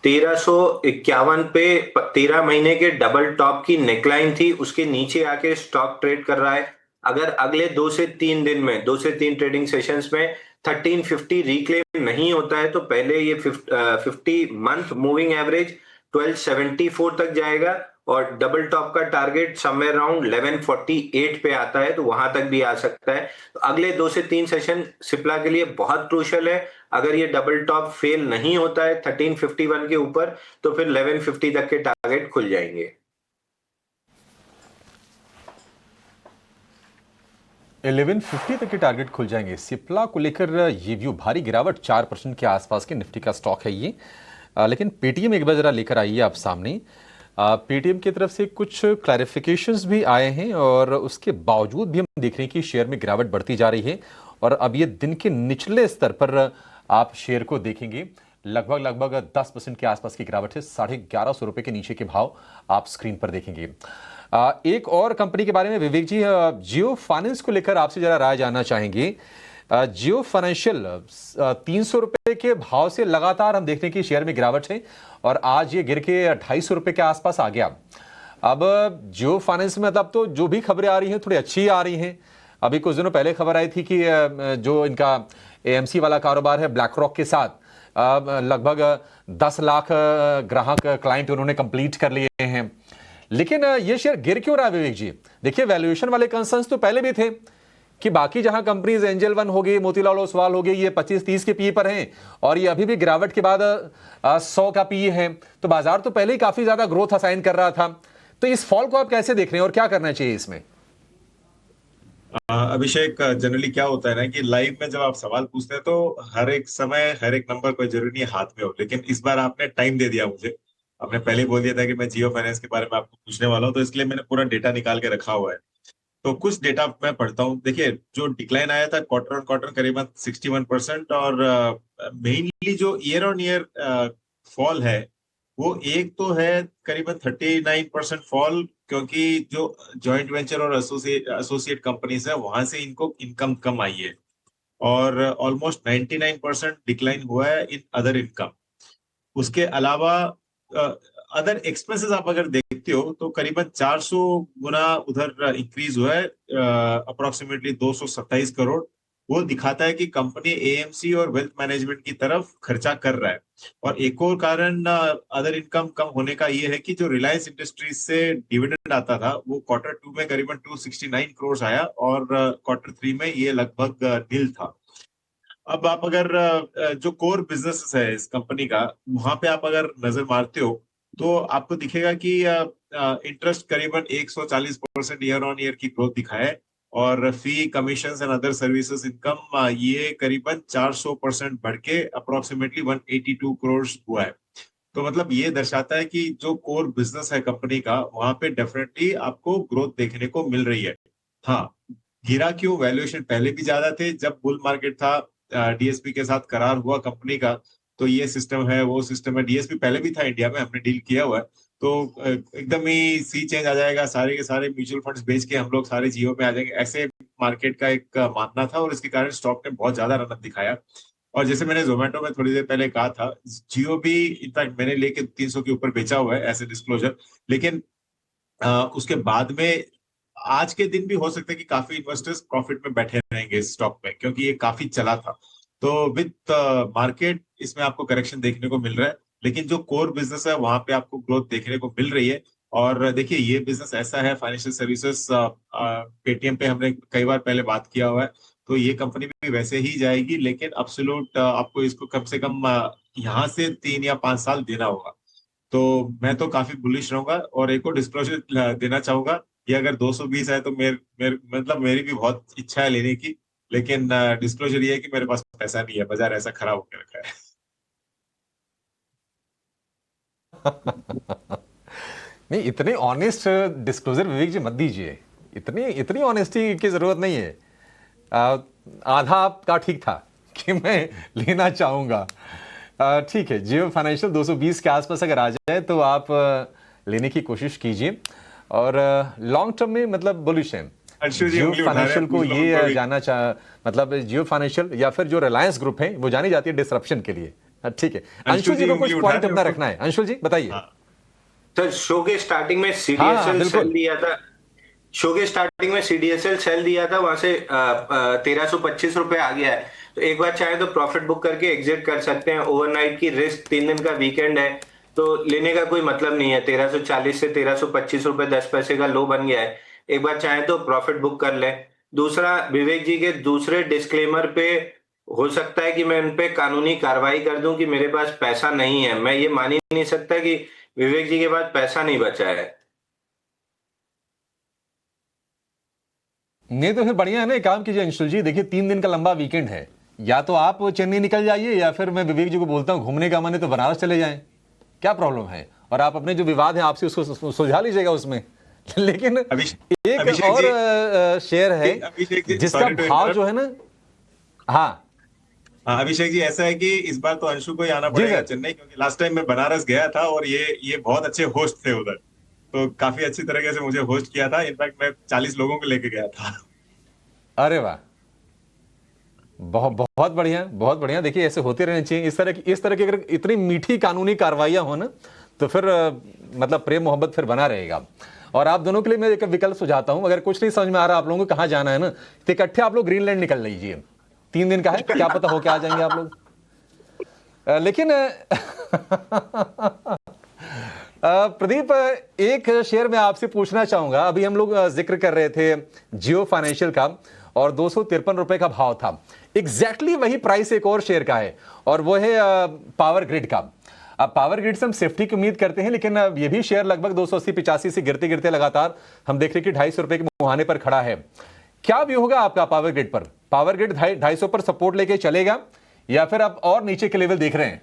1351 पे 13 महीने के डबल टॉप की नेकलाइन थी, उसके नीचे आके स्टॉक ट्रेड कर रहा है। अगर अगले 2 से 3 दिन में, 2 से 3 ट्रेडिंग सेशंस में 1350 रिक्लेम नहीं होता है तो पहले ये 50 मंथ मूविंग एवरेज 1274 तक जाएगा, और डबल टॉप का टारगेट समवेयर अराउंड 1148 पे आता है, तो वहां तक भी आ सकता है। तो अगले 2 से 3 सेशन सिप्ला के लिए बहुत क्रूशियल है। अगर ये डबल टॉप फेल नहीं होता है 1351 के ऊपर, तो फिर 1150 तक के टारगेट खुल जाएंगे। 1150 तक के टारगेट खुल जाएंगे। सिप्ला को लेकर ये व्यू, भारी गिरावट 4% के आसपास के निफ्टी का स्टॉक है ये। लेकिन पेटीएम एक बार जरा लेकर आइए आप सामने। पेटीएम की तरफ से कुछ क्लैरिफिकेशंस भी आए हैं, और उसके बावजूद भी हम देख रहे हैं कि शेयर में गिरावट बढ़ती जा रही है, और अब ये दिन के निचले स्तर पर आप शेयर को देखेंगे, लगभग 10% के आसपास की गिरावट है। 1150 रुपए के नीचे के भाव आप स्क्रीन पर देखेंगे। एक और कंपनी के बारे में विवेक जी, जियो फाइनेंस को लेकर आपसे जरा राय जानना चाहेंगे। जियो फाइनेंशियल 300 रुपए के भाव से लगातार हम देखते हैं कि शेयर में गिरावट है, और आज ये गिर के 250 रुपए के आसपास आ गया। अब जियो फाइनेंस में मतलब तो जो भी खबरें आ रही हैं थोड़ी अच्छी आ रही हैं। अभी कुछ दिनों पहले खबर आई थी कि जो इनका एएमसी वाला कारोबार है ब्लैक रॉक के साथ, लगभग 10 लाख ग्राहक क्लाइंट उन्होंने कंप्लीट कर लिए हैं। लेकिन ये शेयर गिर क्यों रहा है विवेक जी? देखिए, वैल्यूएशन वाले कंसर्न्स तो पहले भी थे कि बाकी जहां कंपनीज एंजल वन हो गई, मोतीलाल ओसवाल हो गई, ये 25-30 के पीई पर हैं, और ये अभी भी गिरावट के बाद 100 का पीई है, तो बाजार तो पहले ही काफी ज्यादा ग्रोथ असाइन कर रहा था। तो इस फॉल को आप कैसे देख रहे हैं और क्या करना चाहिए इसमें? अभिषेक, जनरली क्या होता है ना कि लाइव में जब आप सवाल पूछते हैं तो हर एक समय हर एक नंबर कोई जरूरी नहीं हाथ में हो, लेकिन इस बार आपने टाइम दे दिया मुझे। आपने पहले बोल दिया था कि मैं जियो फाइनेंस के बारे में आपको पूछने वाला हूँ, तो इसलिए मैंने पूरा डेटा निकाल के रखा हुआ है। तो कुछ डेटा मैं पढ़ता हूँ। देखिए, जो डिक्लाइन आया था क्वार्टर ऑन क्वार्टर करीबन 61%, और मेनली जो ईयर ऑन ईयर फॉल है वो एक तो है करीबन 39% फॉल, क्योंकि जो जॉइंट वेंचर और एसोसिएट कंपनीज है वहां से इनको इनकम कम आई है, और ऑलमोस्ट 99% डिक्लाइन हुआ है इन अदर इनकम। उसके अलावा अदर एक्सपेंसेस आप अगर देखते हो तो करीबन 400 गुना उधर इंक्रीज हुआ है, अप्रोक्सीमेटली 227 करोड़, वो दिखाता है कि कंपनी एएमसी और वेल्थ मैनेजमेंट की तरफ खर्चा कर रहा है। और एक और कारण अदर इनकम कम होने का ये है कि जो रिलायंस इंडस्ट्रीज से डिविडेंड आता था वो Q2 में करीबन 269 करोड़ आया और Q3 में ये लगभग नील था। अब आप अगर जो कोर बिजनेस है इस कंपनी का वहां पे आप अगर नजर मारते हो तो आपको दिखेगा कि इंटरेस्ट करीबन 140% ईयर ऑन ईयर की ग्रोथ दिखाया है और fee commission and other services income ये करीबन 400% बढ़ के अप्रोक्सीमेटली 182 करोड़ हुआ है। तो मतलब ये दर्शाता है कि जो कोर बिजनेस है कंपनी का वहां पे डेफिनेटली आपको ग्रोथ देखने को मिल रही है। हाँ, गिरा क्यों? वैल्यूएशन पहले भी ज्यादा थे जब बुल मार्केट था, डीएसपी के साथ करार हुआ कंपनी का, तो ये सिस्टम है वो सिस्टम है। डीएसपी पहले भी था इंडिया में, हमने डील किया हुआ है। तो एकदम ही सी चेंज आ जाएगा, सारे के सारे म्यूचुअल फंड्स बेच के हम लोग सारे जियो में आ जाएंगे, ऐसे मार्केट का एक मानना था और इसके कारण स्टॉक ने बहुत ज्यादा रनअप दिखाया। और जैसे मैंने जोमेटो में थोड़ी देर पहले कहा था, जियो भी इनफैक्ट मैंने लेके 300 के ऊपर बेचा हुआ है एज ए डिस्क्लोजर, लेकिन उसके बाद में आज के दिन भी हो सकता है कि काफी इन्वेस्टर्स प्रॉफिट में बैठे रहेंगे इस स्टॉक में, क्योंकि ये काफी चला था। तो विद मार्केट इसमें आपको करेक्शन देखने को मिल रहा है, लेकिन जो कोर बिजनेस है वहां पे आपको ग्रोथ देखने को मिल रही है। और देखिए ये बिजनेस ऐसा है, फाइनेंशियल सर्विसेज, पेटीएम पे हमने कई बार पहले बात किया हुआ है, तो ये कंपनी भी वैसे ही जाएगी, लेकिन अब्सोल्यूट आपको इसको कम से कम यहाँ से 3 या 5 साल देना होगा। तो मैं तो काफी बुलिश रहूंगा। और एक और डिस्क्लोजर देना चाहूंगा, ये अगर 220 है तो मतलब मेरी भी बहुत इच्छा है लेने की, लेकिन डिस्क्लोजर ये है कि मेरे पास पैसा नहीं है, बाजार ऐसा खराब होकर रखा है। नहीं, इतने ऑनेस्ट डिस्क्लोजर विवेक जी मत दीजिए, इतनी ऑनेस्टी की जरूरत नहीं है। आधा आपका ठीक था कि मैं लेना चाहूंगा। ठीक है, जियो फाइनेंशियल 220 के आसपास अगर आ जाए तो आप लेने की कोशिश कीजिए। और लॉन्ग टर्म में मतलब बुलिश है जियो फाइनेंशियल को। ये जानना मतलब जियो फाइनेंशियल या फिर जो रिलायंस ग्रुप है वो जानी जाती है डिसरप्शन के लिए। ठीक है, अंशुल जी को कुछ पॉइंट अपना रखना है। अंशुल जी बताइए। सर, शो के स्टार्टिंग में सीडीएसएल सेल दिया था, शो के स्टार्टिंग में सीडीएसएल सेल दिया था, वहां से 1325 रुपए आ गया है। तो एक बार चाहे तो प्रॉफिट बुक करके एग्जिट कर सकते हैं। ओवरनाइट की रिस्क, 3 दिन का वीकेंड है तो लेने का कोई मतलब नहीं है। 1340 से 1325 रुपए 10 पैसे का लो बन गया है, एक बार चाहे तो प्रॉफिट बुक कर ले। दूसरा, विवेक जी के दूसरे डिस्क्लेमर पे हो सकता है कि मैं उन पे कानूनी कार्रवाई कर दूं कि मेरे पास पैसा नहीं है। मैं ये मान ही नहीं सकता कि विवेक जी के पास पैसा नहीं बचा है। नहीं तो फिर बढ़िया है ना, एक काम कीजिए अंशुल जी, देखिए 3 दिन का लंबा वीकेंड है, या तो आप चेन्नई निकल जाइए या फिर मैं विवेक जी को बोलता हूं घूमने का मन है तो बनारस चले जाएं, क्या प्रॉब्लम है? और आप अपने जो विवाद है आपसे उसको सुलझा लीजिएगा उसमें। लेकिन एक और शेयर है जिसका भाव जो है ना, हाँ अभिषेक जी, ऐसा है कि इस बार तो अंशु को ही आना पड़ेगा चेन्नई, क्योंकि लास्ट टाइम मैं बनारस गया था और ये बहुत अच्छे होस्ट थे उधर, तो काफी अच्छी तरीके से मुझे होस्ट किया था। इनफैक्ट मैं 40 लोगों को लेके गया था। अरे वाह, बहुत बहुत बढ़िया, बहुत बढ़िया। देखिए ऐसे होते रहने चाहिए। इस तरह की अगर इतनी मीठी कानूनी कार्रवाइयां हो ना तो फिर मतलब प्रेम मोहब्बत फिर बना रहेगा। और आप दोनों के लिए मैं एक विकल्प सुझाता हूं, अगर कुछ नहीं समझ में आ रहा आप लोगों को कहां जाना है ना, तो इकट्ठे आप लोग ग्रीनलैंड निकल लीजिए। 3 दिन का है, क्या पता हो क्या आ जाएंगे आप लोग। लेकिन प्रदीप, एक शेयर में आपसे पूछना चाहूंगा। अभी हम लोग जिक्र कर रहे थे जियो फाइनेंशियल का और 253 रुपए का भाव था। एग्जैक्टली वही प्राइस एक और शेयर का है और वो है पावर ग्रिड का। अब पावर ग्रिड से हम सेफ्टी की उम्मीद करते हैं, लेकिन ये भी शेयर लगभग 280-85 से गिरते गिरते लगातार हम देख रहे हैं कि 250 रुपए के मुहाने पर खड़ा है। क्या व्यू होगा आपका पावर ग्रिड पर? पावर ग्रिड 250 पर सपोर्ट लेके चलेगा या फिर आप और नीचे के लेवल देख रहे हैं?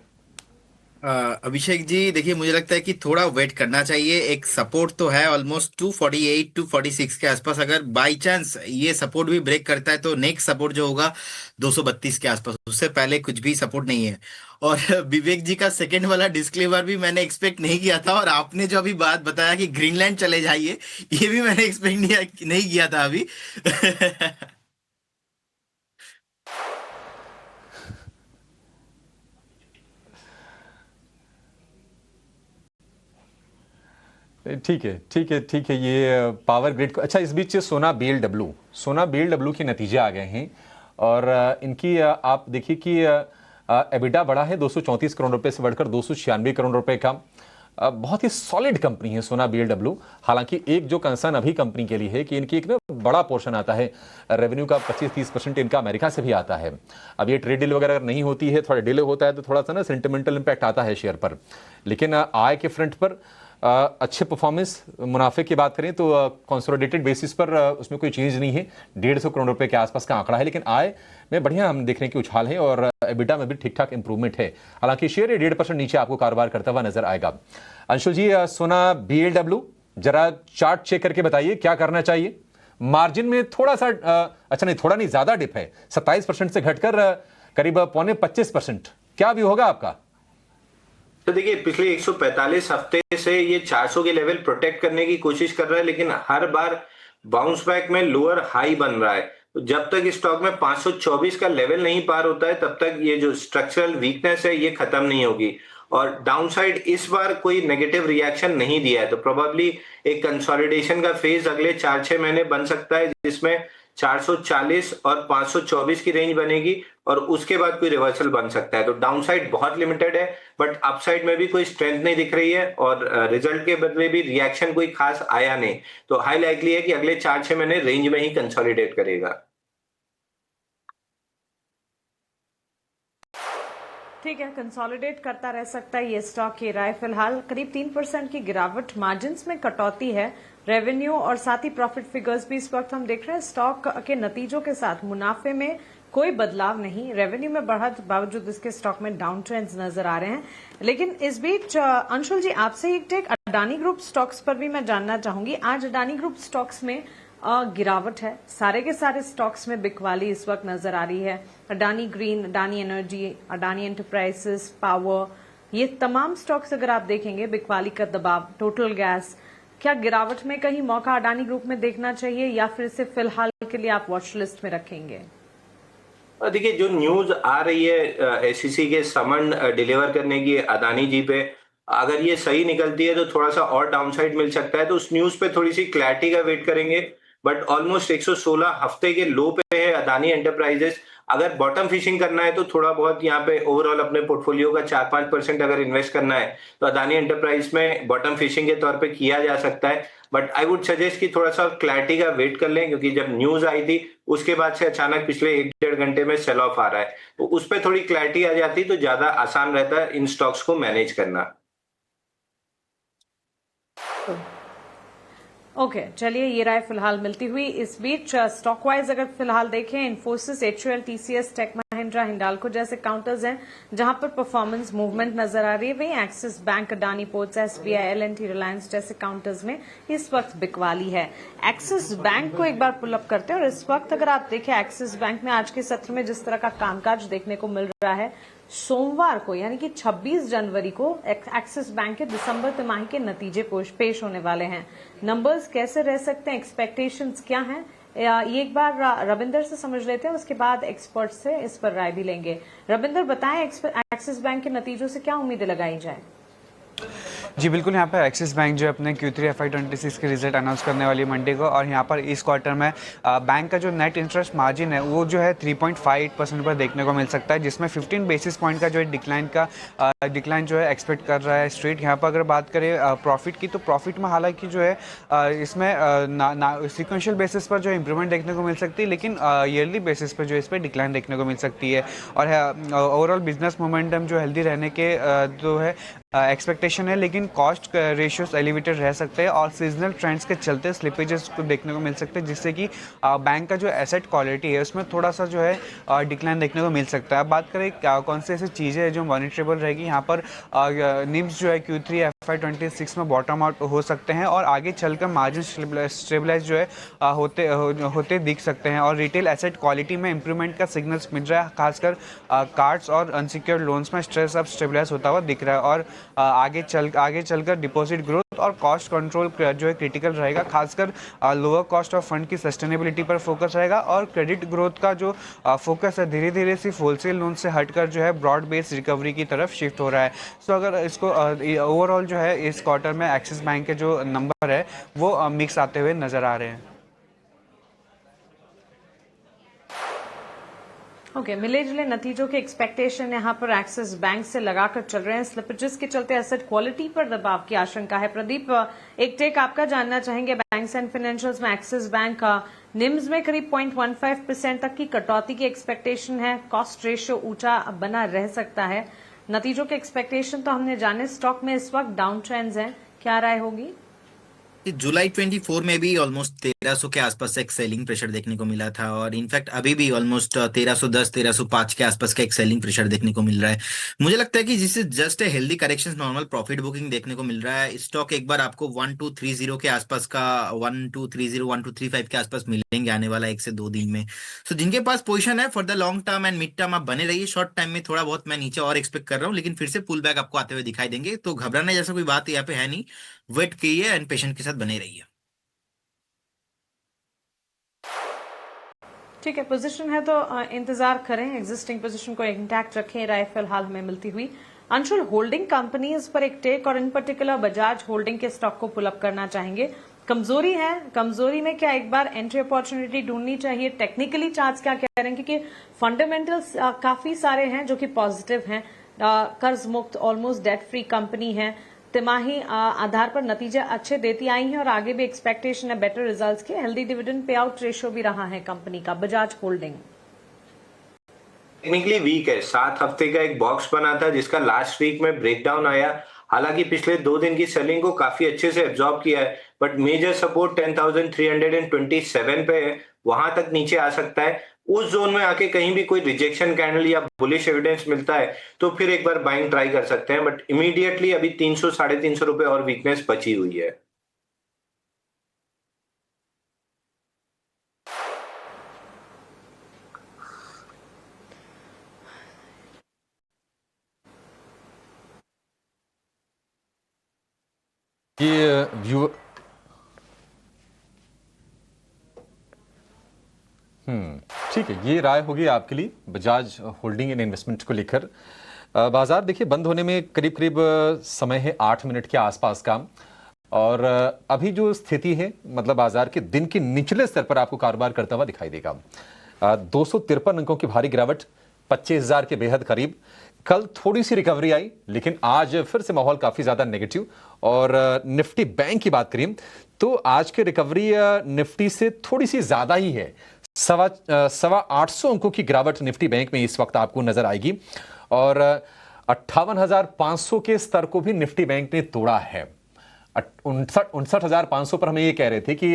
अभिषेक जी, देखिए मुझे लगता है कि थोड़ा वेट करना चाहिए। एक सपोर्ट तो है ऑलमोस्ट 248 246 के आसपास। अगर बाय चांस ये सपोर्ट भी ब्रेक करता है तो नेक्स्ट सपोर्ट जो होगा 232 के आसपास, उससे पहले कुछ भी सपोर्ट नहीं है। और विवेक जी का सेकंड वाला डिस्क्लेमर भी मैंने एक्सपेक्ट नहीं किया था, और आपने जो अभी बात बताया कि ग्रीनलैंड चले जाइए, ये भी मैंने एक्सपेक्ट नहीं किया था अभी। ठीक है, ठीक है, ठीक है। ये पावर ग्रिड को, अच्छा इस बीच सोना BLW की नतीजे आ गए हैं और इनकी आप देखिए कि एबिटा बढ़ा है 234 करोड़ रुपए से बढ़कर 296 करोड़ रुपए का। बहुत ही सॉलिड कंपनी है सोना BLW। हालांकि एक जो कंसर्न अभी कंपनी के लिए है कि इनकी एक ना बड़ा पोर्शन आता है रेवेन्यू का, 25-30% इनका अमेरिका से भी आता है। अब ये ट्रेड डील वगैरह अगर नहीं होती है, थोड़ा डिले होता है तो थोड़ा सा ना सेंटिमेंटल इंपैक्ट आता है शेयर पर। लेकिन आय के फ्रंट पर अच्छे परफॉर्मेंस, मुनाफे की बात करें तो कंसोलिडेटेड बेसिस पर उसमें कोई चेंज नहीं है, 150 करोड़ रुपए के आसपास का आंकड़ा है। लेकिन आय में बढ़िया हम देखने की उछाल है और एबिटा में भी ठीक ठाक इंप्रूवमेंट है। हालांकि शेयर 1.5% नीचे आपको कारोबार करता हुआ नजर आएगा। अंशुल जी, सोना BLW जरा चार्ट चेक करके बताइए क्या करना चाहिए। मार्जिन में थोड़ा सा अच्छा नहीं, थोड़ा नहीं, ज्यादा डिप है, 27% से घटकर करीब 25%। क्या भी होगा आपका? तो देखिए, पिछले 145 हफ्ते से ये 400 के लेवल प्रोटेक्ट करने की कोशिश कर रहा है, लेकिन हर बार बाउंस बैक में लोअर हाई बन रहा है। तो जब तक स्टॉक में 524 का लेवल नहीं पार होता है, तब तक ये जो स्ट्रक्चरल वीकनेस है ये खत्म नहीं होगी। और डाउनसाइड इस बार कोई नेगेटिव रिएक्शन नहीं दिया है, तो प्रोबेबली एक कंसोलिडेशन का फेज अगले 4-6 महीने बन सकता है, जिसमें 440 और 524 की रेंज बनेगी और उसके बाद कोई रिवर्सल बन सकता है। तो डाउनसाइड बहुत लिमिटेड है, बट अपसाइड में भी कोई स्ट्रेंथ नहीं दिख रही है और रिजल्ट के बदले भी रिएक्शन कोई खास आया नहीं। तो हाई लाइकली है कि अगले 4-6 महीने रेंज में ही कंसोलिडेट करेगा। ठीक है, कंसोलिडेट करता रह सकता है ये स्टॉक की राय। फिलहाल करीब 3% की गिरावट, मार्जिन्स में कटौती है, रेवेन्यू और साथ ही प्रॉफिट फिगर्स भी इस वक्त हम देख रहे हैं। स्टॉक के नतीजों के साथ मुनाफे में कोई बदलाव नहीं, रेवेन्यू में बढ़त बावजूद इसके स्टॉक में डाउन ट्रेंड्स नजर आ रहे हैं। लेकिन इस बीच अंशुल जी, आपसे एक टेक अडानी ग्रुप स्टॉक्स पर भी मैं जानना चाहूंगी। आज अडानी ग्रुप स्टॉक्स में गिरावट है, सारे के सारे स्टॉक्स में बिकवाली इस वक्त नजर आ रही है। Adani green, Adani energy, Adani enterprises, power, ये तमाम स्टॉक्स अगर आप देखेंगे बिकवाली का दबाव, टोटल गैस, क्या गिरावट में कहीं मौका अडानी ग्रुप में देखना चाहिए या फिर इसे फिलहाल के लिए आप वॉच लिस्ट में रखेंगे? देखिए, जो न्यूज आ रही है SEC के समन डिलीवर करने की अदानी जी पे, अगर ये सही निकलती है तो थोड़ा सा और डाउनसाइड मिल सकता है। तो उस न्यूज पे थोड़ी सी क्लैरिटी का वेट करेंगे। बट ऑलमोस्ट 116 हफ्ते के लो पे है अदानी एंटरप्राइजेस। अगर बॉटम फिशिंग करना है तो थोड़ा बहुत यहाँ पे ओवरऑल अपने पोर्टफोलियो का 4-5% अगर इन्वेस्ट करना है तो अदानी एंटरप्राइज में बॉटम फिशिंग के तौर पे किया जा सकता है। बट आई वुड सजेस्ट कि थोड़ा सा क्लैरिटी का वेट कर लें, क्योंकि जब न्यूज आई थी उसके बाद से अचानक पिछले 1-1.5 घंटे में सेल ऑफ आ रहा है, तो उस पर थोड़ी क्लैरिटी आ जाती तो ज्यादा आसान रहता है इन स्टॉक्स को मैनेज करना। ओके, चलिए ये राय फिलहाल मिलती हुई। इस बीच स्टॉक वाइज अगर फिलहाल देखें, Infosys, HUL, TCS, Tech Mahindra, Hindalco जैसे काउंटर्स हैं जहां पर परफॉर्मेंस मूवमेंट नजर आ रही है। वहीं axis bank, Adani ports, SBI, L&T, Reliance जैसे काउंटर्स में इस वक्त बिकवाली है। एक्सिस बैंक को एक बार पुल अप करते हैं और इस वक्त अगर आप देखें एक्सिस बैंक में आज के सत्र में जिस तरह का कामकाज देखने को मिल रहा है, सोमवार को यानी कि 26 जनवरी को एक्सिस बैंक के दिसंबर तिमाही के नतीजे पेश होने वाले हैं। नंबर्स कैसे रह सकते हैं, एक्सपेक्टेशंस क्या हैं, ये एक बार रविंदर से समझ लेते हैं, उसके बाद एक्सपर्ट से इस पर राय भी लेंगे। रविंदर, बताएं एक्सिस बैंक के नतीजों से क्या उम्मीदें लगाई जाए? जी बिल्कुल, यहाँ पर एक्सिस बैंक जो अपने Q3 FY26 के रिजल्ट अनाउंस करने वाली मंडे को, और यहाँ पर इस क्वार्टर में बैंक का जो नेट इंटरेस्ट मार्जिन है वो जो है 3.58% पर देखने को मिल सकता है, जिसमें 15 बेसिस पॉइंट का जो है डिक्लाइन जो है एक्सपेक्ट कर रहा है स्ट्रीट। यहाँ पर अगर बात करें प्रॉफिट की, तो प्रॉफिट में हालांकि जो है इसमें सिक्वेंशियल बेसिस पर जो है इंप्रूवमेंट देखने को मिल सकती है, लेकिन ईयरली बेसिस पर जो है इस पर डिक्लाइन देखने को मिल सकती है। और ओवरऑल बिजनेस मोमेंटम जो हेल्दी रहने के जो है एक्सपेक्टेशन है, लेकिन कॉस्ट रेशियोज एलिवेटेड रह सकते हैं और सीजनल ट्रेंड्स के चलते स्लिपेजेस को देखने को मिल सकते हैं, जिससे कि बैंक का जो एसेट क्वालिटी है उसमें थोड़ा सा जो है डिक्लाइन देखने को मिल सकता है। अब बात करें कौन सी ऐसी चीज़ें हैं जो मॉनिटरेबल रहेगी, यहाँ पर निम्स जो है Q3 FY26 में बॉटम आउट हो सकते हैं और आगे चलकर मार्जिन स्टेबलाइज जो है होते दिख सकते हैं, और रिटेल एसेट क्वालिटी में इंप्रूवमेंट का सिग्नल्स मिल रहा है, खासकर कार्ड्स और अनसिक्योर्ड लोन्स में स्ट्रेस अब स्टेबलाइज होता हुआ दिख रहा है। और आगे चलकर डिपॉजिट ग्रोथ और कॉस्ट कंट्रोल जो है क्रिटिकल रहेगा, खासकर लोअर कॉस्ट ऑफ फंड की सस्टेनेबिलिटी पर फोकस रहेगा, और क्रेडिट ग्रोथ का जो फोकस है धीरे धीरे सिर्फ होलसेल लोन से हटकर जो है ब्रॉड बेस्ड रिकवरी की तरफ शिफ्ट हो रहा है। सो अगर इसको ओवरऑल जो है इस क्वार्टर में एक्सिस बैंक के जो नंबर है वो मिक्स आते हुए नजर आ रहे हैं। ओके, मिले जुले नतीजों के एक्सपेक्टेशन यहाँ पर एक्सिस बैंक से लगाकर चल रहे हैं। स्लिपेजेस के चलते एसेट क्वालिटी पर दबाव की आशंका है। प्रदीप, एक टेक आपका जानना चाहेंगे। बैंक्स एंड फाइनेंशियल्स में एक्सिस बैंक का निम्स में करीब 0.15% तक की कटौती की एक्सपेक्टेशन है। कॉस्ट रेशियो ऊंचा बना रह सकता है। नतीजों के एक्सपेक्टेशन तो हमने जाने। स्टॉक में इस वक्त डाउन ट्रेंड्स हैं, क्या राय होगी? जुलाई 24 में भी ऑलमोस्ट 1300 के आसपास एक सेलिंग प्रेशर देखने को मिला था और इनफैक्ट अभी भी ऑलमोस्ट 1310 1305 के आसपास का एक सेलिंग प्रेशर देखने को मिल रहा है। मुझे लगता है कि जिससे just a healthy correction, normal profit booking देखने को मिल रहा है। स्टॉक एक बार आपको 1230 के आसपास का 1230 1235 के आसपास मिलेंगे आने वाला 1 से 2 दिन में। सो जिनके पास पोजीशन है for the long term and mid term आप बने रहिए। शॉर्ट टाइम में थोड़ा बहुत मैं नीचे और एक्सपेक्ट कर रहा हूँ, लेकिन फिर से पुल बैक आपको आते हुए दिखाई देंगे। तो घबराने जैसा कोई बात यहाँ पे है नहीं। वेट कीजिए एंड पेशेंट के साथ बने रहिए। ठीक है, पोजीशन है तो इंतजार करें। एग्जिस्टिंग पोजीशन को इंटैक्ट रखें। राय फिलहाल में मिलती हुई अंशुल, होल्डिंग कंपनीज पर एक टेक और इन पर्टिकुलर बजाज होल्डिंग के स्टॉक को पुल अप करना चाहेंगे। कमजोरी है, कमजोरी में क्या एक बार एंट्री अपॉर्चुनिटी ढूंढनी चाहिए? टेक्निकली चार्ट्स क्या कह रहे हैं? क्योंकि फंडामेंटल्स काफी सारे हैं जो कि पॉजिटिव हैं। कर्ज मुक्त, ऑलमोस्ट डेट फ्री कंपनी है। तिमाही आधार पर नतीजे अच्छे देती आई हैं और आगे भी एक्सपेक्टेशन है बेटर रिजल्ट्स के। Healthy dividend pay out ratio भी रहा है कंपनी का। बजाज होल्डिंग टेक्निकली वीक है। 7 हफ्ते का एक बॉक्स बना था जिसका लास्ट वीक में ब्रेकडाउन आया। हालांकि पिछले 2 दिन की सेलिंग को काफी अच्छे से एब्जॉर्ब किया है, बट मेजर सपोर्ट 10,327 पे है, वहां तक नीचे आ सकता है। उस जोन में आके कहीं भी कोई रिजेक्शन कैंडल या बुलिश एविडेंस मिलता है तो फिर एक बार बाइंग ट्राई कर सकते हैं, बट इमीडिएटली अभी 300 350 रुपए और वीकनेस बची हुई है। ये व्यू ठीक है, ये राय होगी आपके लिए बजाज होल्डिंग एंड इन्वेस्टमेंट को लेकर। बाजार देखिए बंद होने में करीब करीब समय है 8 मिनट के आसपास का, और अभी जो स्थिति है मतलब बाजार के दिन के निचले स्तर पर आपको कारोबार करता हुआ दिखाई देगा। 253 अंकों की भारी गिरावट, 25,000 के बेहद करीब। कल थोड़ी सी रिकवरी आई, लेकिन आज फिर से माहौल काफी ज्यादा नेगेटिव। और निफ्टी बैंक की बात करें तो आज की रिकवरी निफ्टी से थोड़ी सी ज्यादा ही है। 850 अंकों की गिरावट निफ्टी बैंक में इस वक्त आपको नजर आएगी, और 58,500 के स्तर को भी निफ्टी बैंक ने तोड़ा है। 59,500 पर हम ये कह रहे थे कि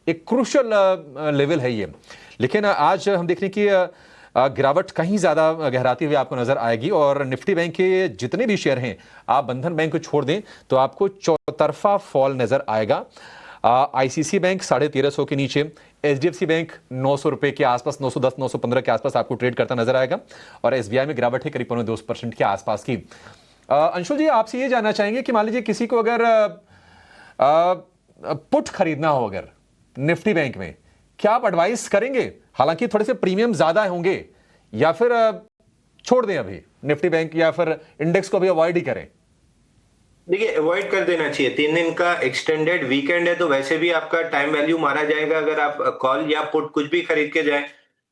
एक क्रूशियल लेवल है ये, लेकिन आज हम देख रहे हैं कि गिरावट कहीं ज्यादा गहराती हुई आपको नजर आएगी। और निफ्टी बैंक के जितने भी शेयर हैं, आप बंधन बैंक को छोड़ दें तो आपको चौतरफा फॉल नजर आएगा। आईसीसी बैंक 1350 के नीचे, एचडीएफसी बैंक 900 रुपए के आसपास, 910 915 के आसपास आपको ट्रेड करता नजर आएगा। और एसबीआई में गिरावट है करीब 2% के आसपास की। अंशुल जी, आपसे ये जानना चाहेंगे कि मान लीजिए किसी को अगर पुट खरीदना हो अगर निफ्टी बैंक में, क्या आप एडवाइस करेंगे? हालांकि थोड़े से प्रीमियम ज्यादा होंगे, या फिर छोड़ दें अभी निफ्टी बैंक, या फिर इंडेक्स को भी अवॉइड ही करें? देखिए, अवॉइड कर देना चाहिए। 3 दिन का एक्सटेंडेड वीकेंड है तो वैसे भी आपका टाइम वैल्यू मारा जाएगा अगर आप कॉल या पुट कुछ भी खरीद के जाए।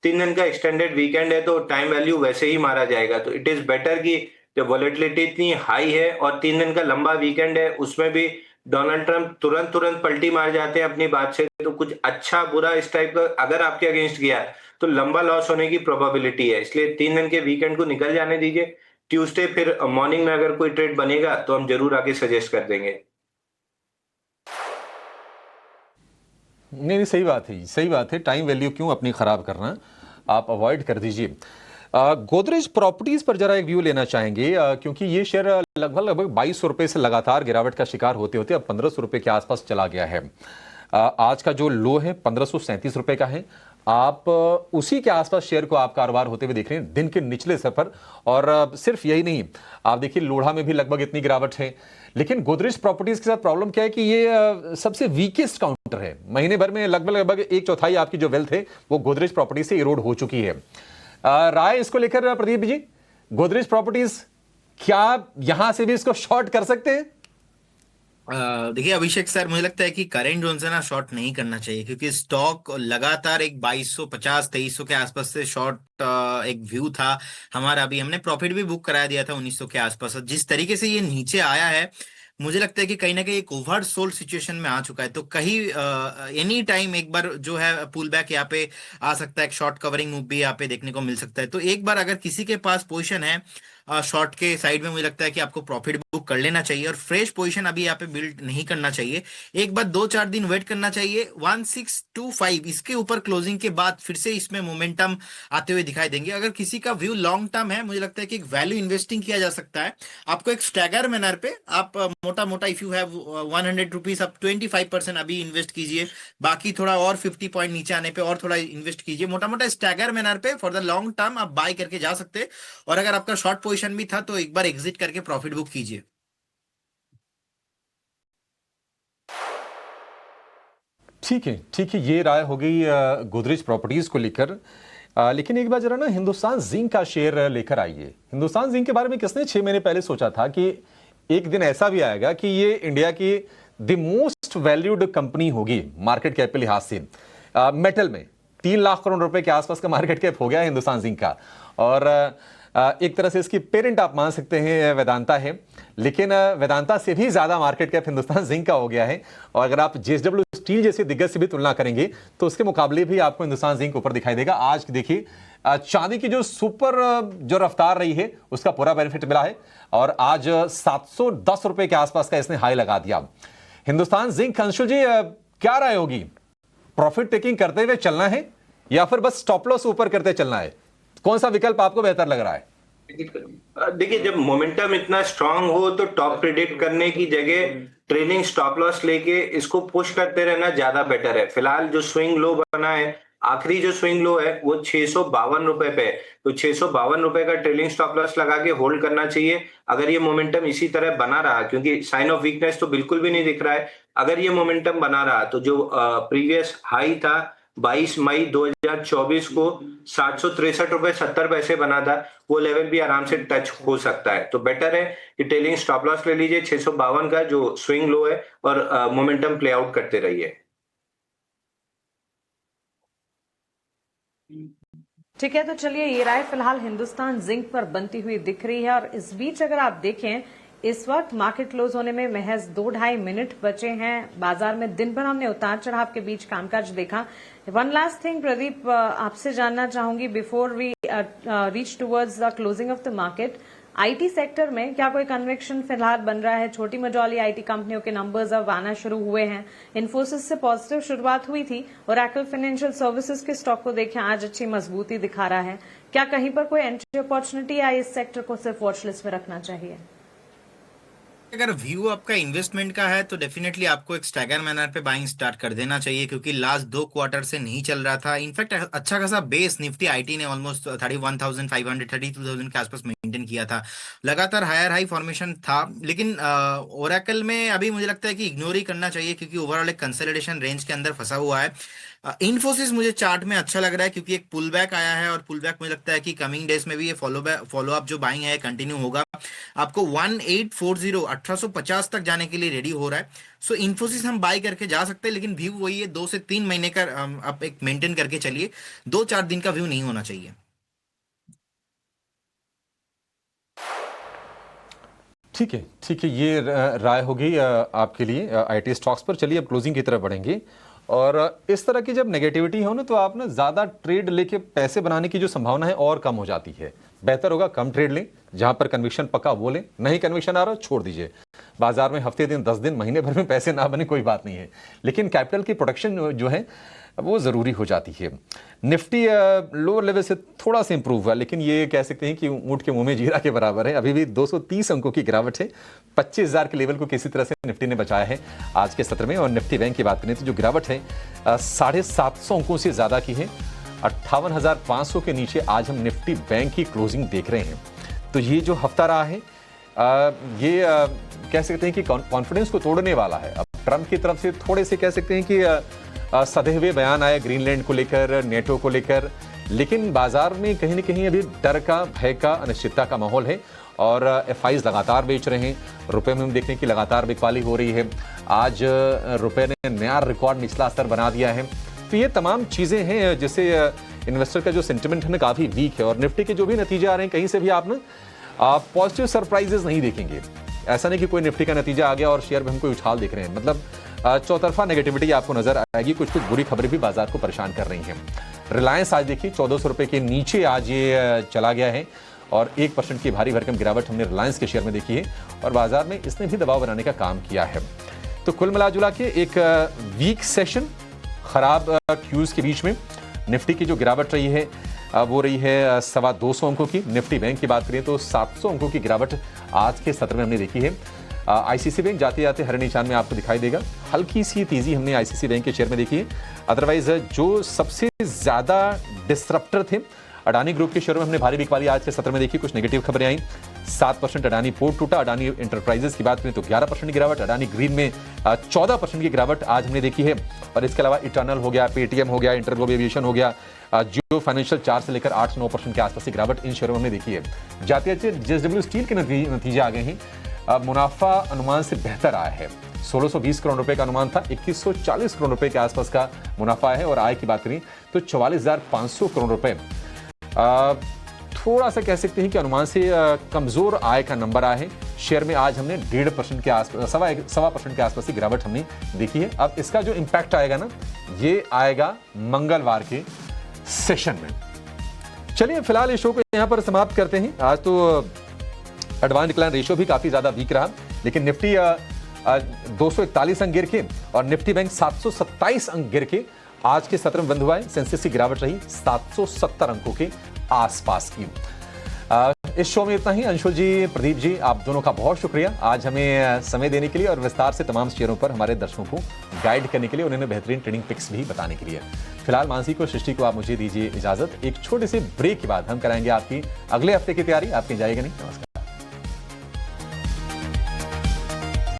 3 दिन का एक्सटेंडेड वीकेंड है तो टाइम वैल्यू वैसे ही मारा जाएगा। तो इट इज बेटर कि जब वॉलेटिलिटी इतनी हाई है और 3 दिन का लंबा वीकेंड है, उसमें भी डोनाल्ड ट्रंप तुरंत पलटी मार जाते हैं अपनी बात से, तो कुछ अच्छा बुरा इस टाइप का अगर आपके अगेंस्ट गया तो लंबा लॉस होने की प्रोबेबिलिटी है। इसलिए 3 दिन के वीकेंड को निकल जाने दीजिए। ट्यूसडे फिर मॉर्निंग में अगर कोई ट्रेड बनेगा तो हम जरूर आगे सजेस्ट कर देंगे। नहीं, सही बात है, सही बात है। टाइम वैल्यू क्यों अपनी खराब करना, आप अवॉइड कर दीजिए। गोदरेज प्रॉपर्टीज पर जरा एक व्यू लेना चाहेंगे, क्योंकि ये शेयर लगभग 2200 रुपए से लगातार गिरावट का शिकार होते होते अब 1500 रुपए के आसपास चला गया है। आज का जो लो है 1537 रुपए का है। आप उसी के आसपास शेयर को आप कारोबार होते हुए देख रहे हैं दिन के निचले स्तर पर। और सिर्फ यही नहीं, आप देखिए लोढ़ा में भी लगभग इतनी गिरावट है। लेकिन गोदरेज प्रॉपर्टीज के साथ प्रॉब्लम क्या है कि ये सबसे वीकेस्ट काउंटर है। महीने भर में लगभग 1/4 आपकी जो वेल्थ है वो गोदरेज प्रॉपर्टीज से इरोड हो चुकी है। राय इसको लेकर प्रदीप जी, गोदरेज प्रॉपर्टीज क्या यहां से भी इसको शॉर्ट कर सकते हैं? देखिए अभिषेक सर, मुझे लगता है कि करेंट जोन से ना शॉर्ट नहीं करना चाहिए, क्योंकि स्टॉक लगातार एक 2250 2300 के आसपास से शॉर्ट एक व्यू था हमारा। अभी हमने प्रॉफिट भी बुक करा दिया था 1900 के आसपास। जिस तरीके से ये नीचे आया है, मुझे लगता है कि कहीं ना कहीं एक ओवर सोल्ड सिचुएशन में आ चुका है। तो कहीं एनी टाइम एक बार जो है पुल बैक यहाँ पे आ सकता है, एक शॉर्ट कवरिंग मूव भी यहाँ पे देखने को मिल सकता है। तो एक बार अगर किसी के पास पोजीशन है शॉर्ट के साइड में, मुझे लगता है कि आपको प्रॉफिट बुक कर लेना चाहिए और फ्रेश पोजीशन अभी यहाँ पे बिल्ड नहीं करना चाहिए। एक बार 2-4 दिन वेट करना चाहिए। 1625 इसके ऊपर क्लोजिंग के बाद फिर से इसमें मोमेंटम आते हुए दिखाई देंगे। अगर किसी का व्यू लॉन्ग टर्म है, मुझे लगता है कि एक वैल्यू इन्वेस्टिंग किया जा सकता है। आपको एक स्टैगर मैनर पे आप मोटा मोटा इफ यू हैव 100 रुपीज, आप 25% अभी इन्वेस्ट कीजिए, बाकी थोड़ा और 50 पॉइंट नीचे आने पे और थोड़ा इन्वेस्ट कीजिए। मोटा मोटा स्टैगर मैनर पे फॉर द लॉन्ग टर्म आप बाय करके जा सकते हैं। और अगर आपका शॉर्ट पोजीशन भी था तो एक बार एग्जिट करके प्रॉफिट बुक कीजिए। ठीक है, ये राय हो गई गोदरेज प्रॉपर्टीज को लेकर। लेकिन एक बार जरा ना हिंदुस्तान जिंक का शेयर लेकर आइए। हिंदुस्तान जिंक के बारे में किसने 6 महीने पहले सोचा था कि एक दिन ऐसा भी आएगा कि ये इंडिया की द मोस्ट वैल्यूड कंपनी होगी मार्केट कैप के लिहाज से। मेटल में 3 लाख करोड़ रुपए के आसपास का मार्केट कैप हो गया है हिंदुस्तान जिंक का। और एक तरह से इसकी पेरेंट आप मान सकते हैं वेदांता है, लेकिन वेदांता से भी ज्यादा मार्केट कैप हिंदुस्तान जिंक का हो गया है। और अगर आप जेएसडब्ल्यू स्टील जैसे दिग्गज से भी तुलना करेंगे तो उसके मुकाबले भी आपको हिंदुस्तान जिंक ऊपर दिखाई देगा। आज देखिए चांदी की जो सुपर जो रफ्तार रही है उसका पूरा बेनिफिट मिला है और आज 710 रुपए के आसपास का इसने हाई लगा दिया। हिंदुस्तान जिंक, अंशुल जी क्या राय होगी? प्रॉफिट टेकिंग करते हुए चलना है या फिर बस स्टॉप लॉस ऊपर करते चलना है? कौन सा विकल्प आपको बेहतर लग रहा है? देखिए, जब मोमेंटम इतना स्ट्रांग हो तो टॉप प्रिडिक्ट करने की जगह ट्रेलिंग स्टॉप लॉस लेके इसको पुश करते रहना ज्यादा बेटर है। फिलहाल जो स्विंग लो बना है, आखिरी जो स्विंग लो है वो 652 रुपए पे है, तो 652 रुपए का ट्रेलिंग स्टॉप लॉस लगा के होल्ड करना चाहिए। अगर ये मोमेंटम इसी तरह बना रहा, क्योंकि साइन ऑफ वीकनेस तो बिल्कुल भी नहीं दिख रहा है, अगर ये मोमेंटम बना रहा तो जो प्रीवियस हाई था 22 मई 2024 को 763 रुपए 70 पैसे बना था, वो लेवल भी आराम से टच हो सकता है। तो बेटर है कि ट्रेलिंग स्टॉप लॉस ले लीजिए 652 का जो स्विंग लो है और मोमेंटम प्ले आउट करते रहिए। ठीक है, तो चलिए ये राय फिलहाल हिंदुस्तान जिंक पर बनती हुई दिख रही है। और इस बीच अगर आप देखें, इस वक्त मार्केट क्लोज होने में महज 2-2.5 मिनट बचे हैं। बाजार में दिन भर हमने उतार चढ़ाव के बीच कामकाज देखा। वन लास्ट थिंग प्रदीप, आपसे जानना चाहूंगी before we reach towards the closing of the market, IT sector में क्या कोई कन्विक्शन फिलहाल बन रहा है? छोटी मझौली आईटी कंपनियों के नंबर्स अब आना शुरू हुए हैं। इन्फोसिस से पॉजिटिव शुरुआत हुई थी और ओरेकल फाइनेंशियल सर्विसेज के स्टॉक को देखें आज अच्छी मजबूती दिखा रहा है। क्या कहीं पर कोई एंट्री अपॉर्चुनिटी या इस सेक्टर को सिर्फ वॉच लिस्ट में रखना चाहिए? अगर व्यू आपका इन्वेस्टमेंट का है तो डेफिनेटली आपको एक स्टैगर मैनर पे बाइंग स्टार्ट कर देना चाहिए, क्योंकि लास्ट 2 क्वार्टर से नहीं चल रहा था। इनफैक्ट अच्छा खासा बेस निफ्टी आईटी ने ऑलमोस्ट 31,500 32,000 के आसपास मेंटेन किया था। लगातार हायर हाई फॉर्मेशन था, लेकिन ओरेकल में अभी मुझे लगता है कि इग्नोर ही करना चाहिए, क्योंकि ओवरऑल एक कंसोलिडेशन रेंज के अंदर फंसा हुआ है। इन्फोसिस मुझे चार्ट में अच्छा लग रहा है, क्योंकि एक पुल बैक आया है और पुल बैक मुझे लगता है कि कमिंग डेज में भी ये फॉलो अप जो बाइंग है कंटिन्यू होगा। आपको 1840 1850 तक जाने के लिए रेडी हो रहा है। सो इन्फोसिस हम बाय करके जा सकते हैं, लेकिन व्यू वही है 2 से 3 महीने का आप एक मेंटेन करके चलिए। 2-4 दिन का व्यू नहीं होना चाहिए। ठीक है, ये राय होगी आपके लिए आईटी स्टॉक्स पर। चलिए अब क्लोजिंग की तरफ बढ़ेंगे। और इस तरह की जब नेगेटिविटी हो ना तो आप ना ज़्यादा ट्रेड लेके पैसे बनाने की जो संभावना है और कम हो जाती है। बेहतर होगा कम ट्रेड लें, जहां पर कन्विक्शन पक्का वो लें, नहीं कन्विक्शन आ रहा छोड़ दीजिए। बाजार में हफ्ते दिन 10 दिन महीने भर में पैसे ना बने कोई बात नहीं है, लेकिन कैपिटल की प्रोटेक्शन जो है वो ज़रूरी हो जाती है। निफ्टी लोअर लेवल से थोड़ा सा इंप्रूव हुआ, लेकिन ये कह सकते हैं कि ऊँट के मुंह में जीरा के बराबर है। अभी भी 230 अंकों की गिरावट है। 25,000 के लेवल को किसी तरह से निफ्टी ने बचाया है आज के सत्र में। और निफ्टी बैंक की बात करें तो जो गिरावट है 750 अंकों से ज़्यादा की है। 58,500 के नीचे आज हम निफ्टी बैंक की क्लोजिंग देख रहे हैं। तो ये जो हफ्ता रहा है ये कह सकते हैं कि कॉन्फिडेंस को तोड़ने वाला है। अब ट्रंप की तरफ से थोड़े से कह सकते हैं कि सधे हुए बयान आए ग्रीनलैंड को लेकर, नेटो को लेकर, लेकिन बाजार में कहीं ना कहीं अभी डर का, भय का, अनिश्चितता का माहौल है और एफआईज लगातार बेच रहे हैं। रुपए में हम देखने की लगातार बिकवाली हो रही है। आज रुपए ने नया रिकॉर्ड निचला स्तर बना दिया है। तो ये तमाम चीज़ें हैं जिससे इन्वेस्टर का जो सेंटिमेंट है ना काफ़ी वीक है और निफ्टी के जो भी नतीजे आ रहे हैं कहीं से भी आप ना पॉजिटिव सरप्राइजेस नहीं देखेंगे। ऐसा नहीं कि कोई निफ्टी का नतीजा आ गया और शेयर में हम कोई उछाल देख रहे हैं। मतलब चौतरफा नेगेटिविटी आपको नजर आएगी। कुछ कुछ बुरी खबरें भी बाजार को परेशान कर रही हैं। रिलायंस आज देखिए 1400 रुपये के नीचे आज ये चला गया है और 1% की भारी भरकम गिरावट हमने रिलायंस के शेयर में देखी है और बाजार में इसने भी दबाव बनाने का काम किया है। तो कुल मिलाजुला के एक वीक सेशन, खराब क्यूज के बीच में निफ्टी की जो गिरावट रही है वो रही है 225 अंकों की। निफ्टी बैंक की बात करें तो 700 अंकों की गिरावट आज के सत्र में हमने देखी है। आईसीसी बैंक जाते जाते हरे निशान में आपको दिखाई देगा। हल्की सी तेजी हमने आईसीसी बैंक के शेयर में देखी है। अदरवाइज जो सबसे ज्यादा डिस्ट्रप्टर थे अडानी ग्रुप के शेयर में हमने भारी बिकवाली आज के सत्र में देखी। कुछ नेगेटिव खबरें आई। 7% अडानी पोर्ट टूटा। अडानी इंटरप्राइजेस की बात करें तो 11% की गिरावट। अडानी ग्रीन में 14% की गिरावट आज हमने देखी है। और इसके अलावा इटर्नल हो गया, पेटीएम हो गया, इंटरग्लोब एविएशन हो गया, जियो फाइनेंशियल 4 से लेकर 8-9% के आसपास की गिरावट इन शेयरों में हमने देखी है। जाते जाते जेएसडब्ल्यू स्टील के नतीजे आ गए हैं। मुनाफा अनुमान से बेहतर आया है। 1620 करोड़ रुपए का अनुमान था, 2140 करोड़ रुपए के आसपास का मुनाफा है। और आय की बात करें तो 44,500 करोड़ रुपए। थोड़ा सा कह सकते हैं कि अनुमान से कमजोर आय का नंबर आया है। शेयर में आज हमने 1.5% के आसपास, 1.25% के आसपास की गिरावट हमने देखी है। अब इसका जो इंपैक्ट आएगा ना, ये आएगा मंगलवार के सेशन में। चलिए फिलहाल इस शो को यहां पर समाप्त करते हैं। आज तो एडवांस डिक्लाइन रेशियो भी काफी ज्यादा वीक रहा, लेकिन निफ्टी 241 अंक गिर के और निफ्टी बैंक 727 अंक गिर के आज के सत्र में बंद हुआ है। सेंसेक्स की गिरावट रही 770 अंकों के आसपास की। इस शो में इतना ही। अंशुल जी, प्रदीप जी, आप दोनों का बहुत शुक्रिया आज हमें समय देने के लिए और विस्तार से तमाम शेयरों पर हमारे दर्शकों को गाइड करने के लिए, उन्होंने बेहतरीन ट्रेडिंग पिक्स भी बताने के लिए। फिलहाल मानसी को, सृष्टि को आप मुझे दीजिए इजाजत। एक छोटे से ब्रेक के बाद हम कराएंगे आपकी अगले हफ्ते की तैयारी। आपकी जाएगा नहीं। नमस्कार।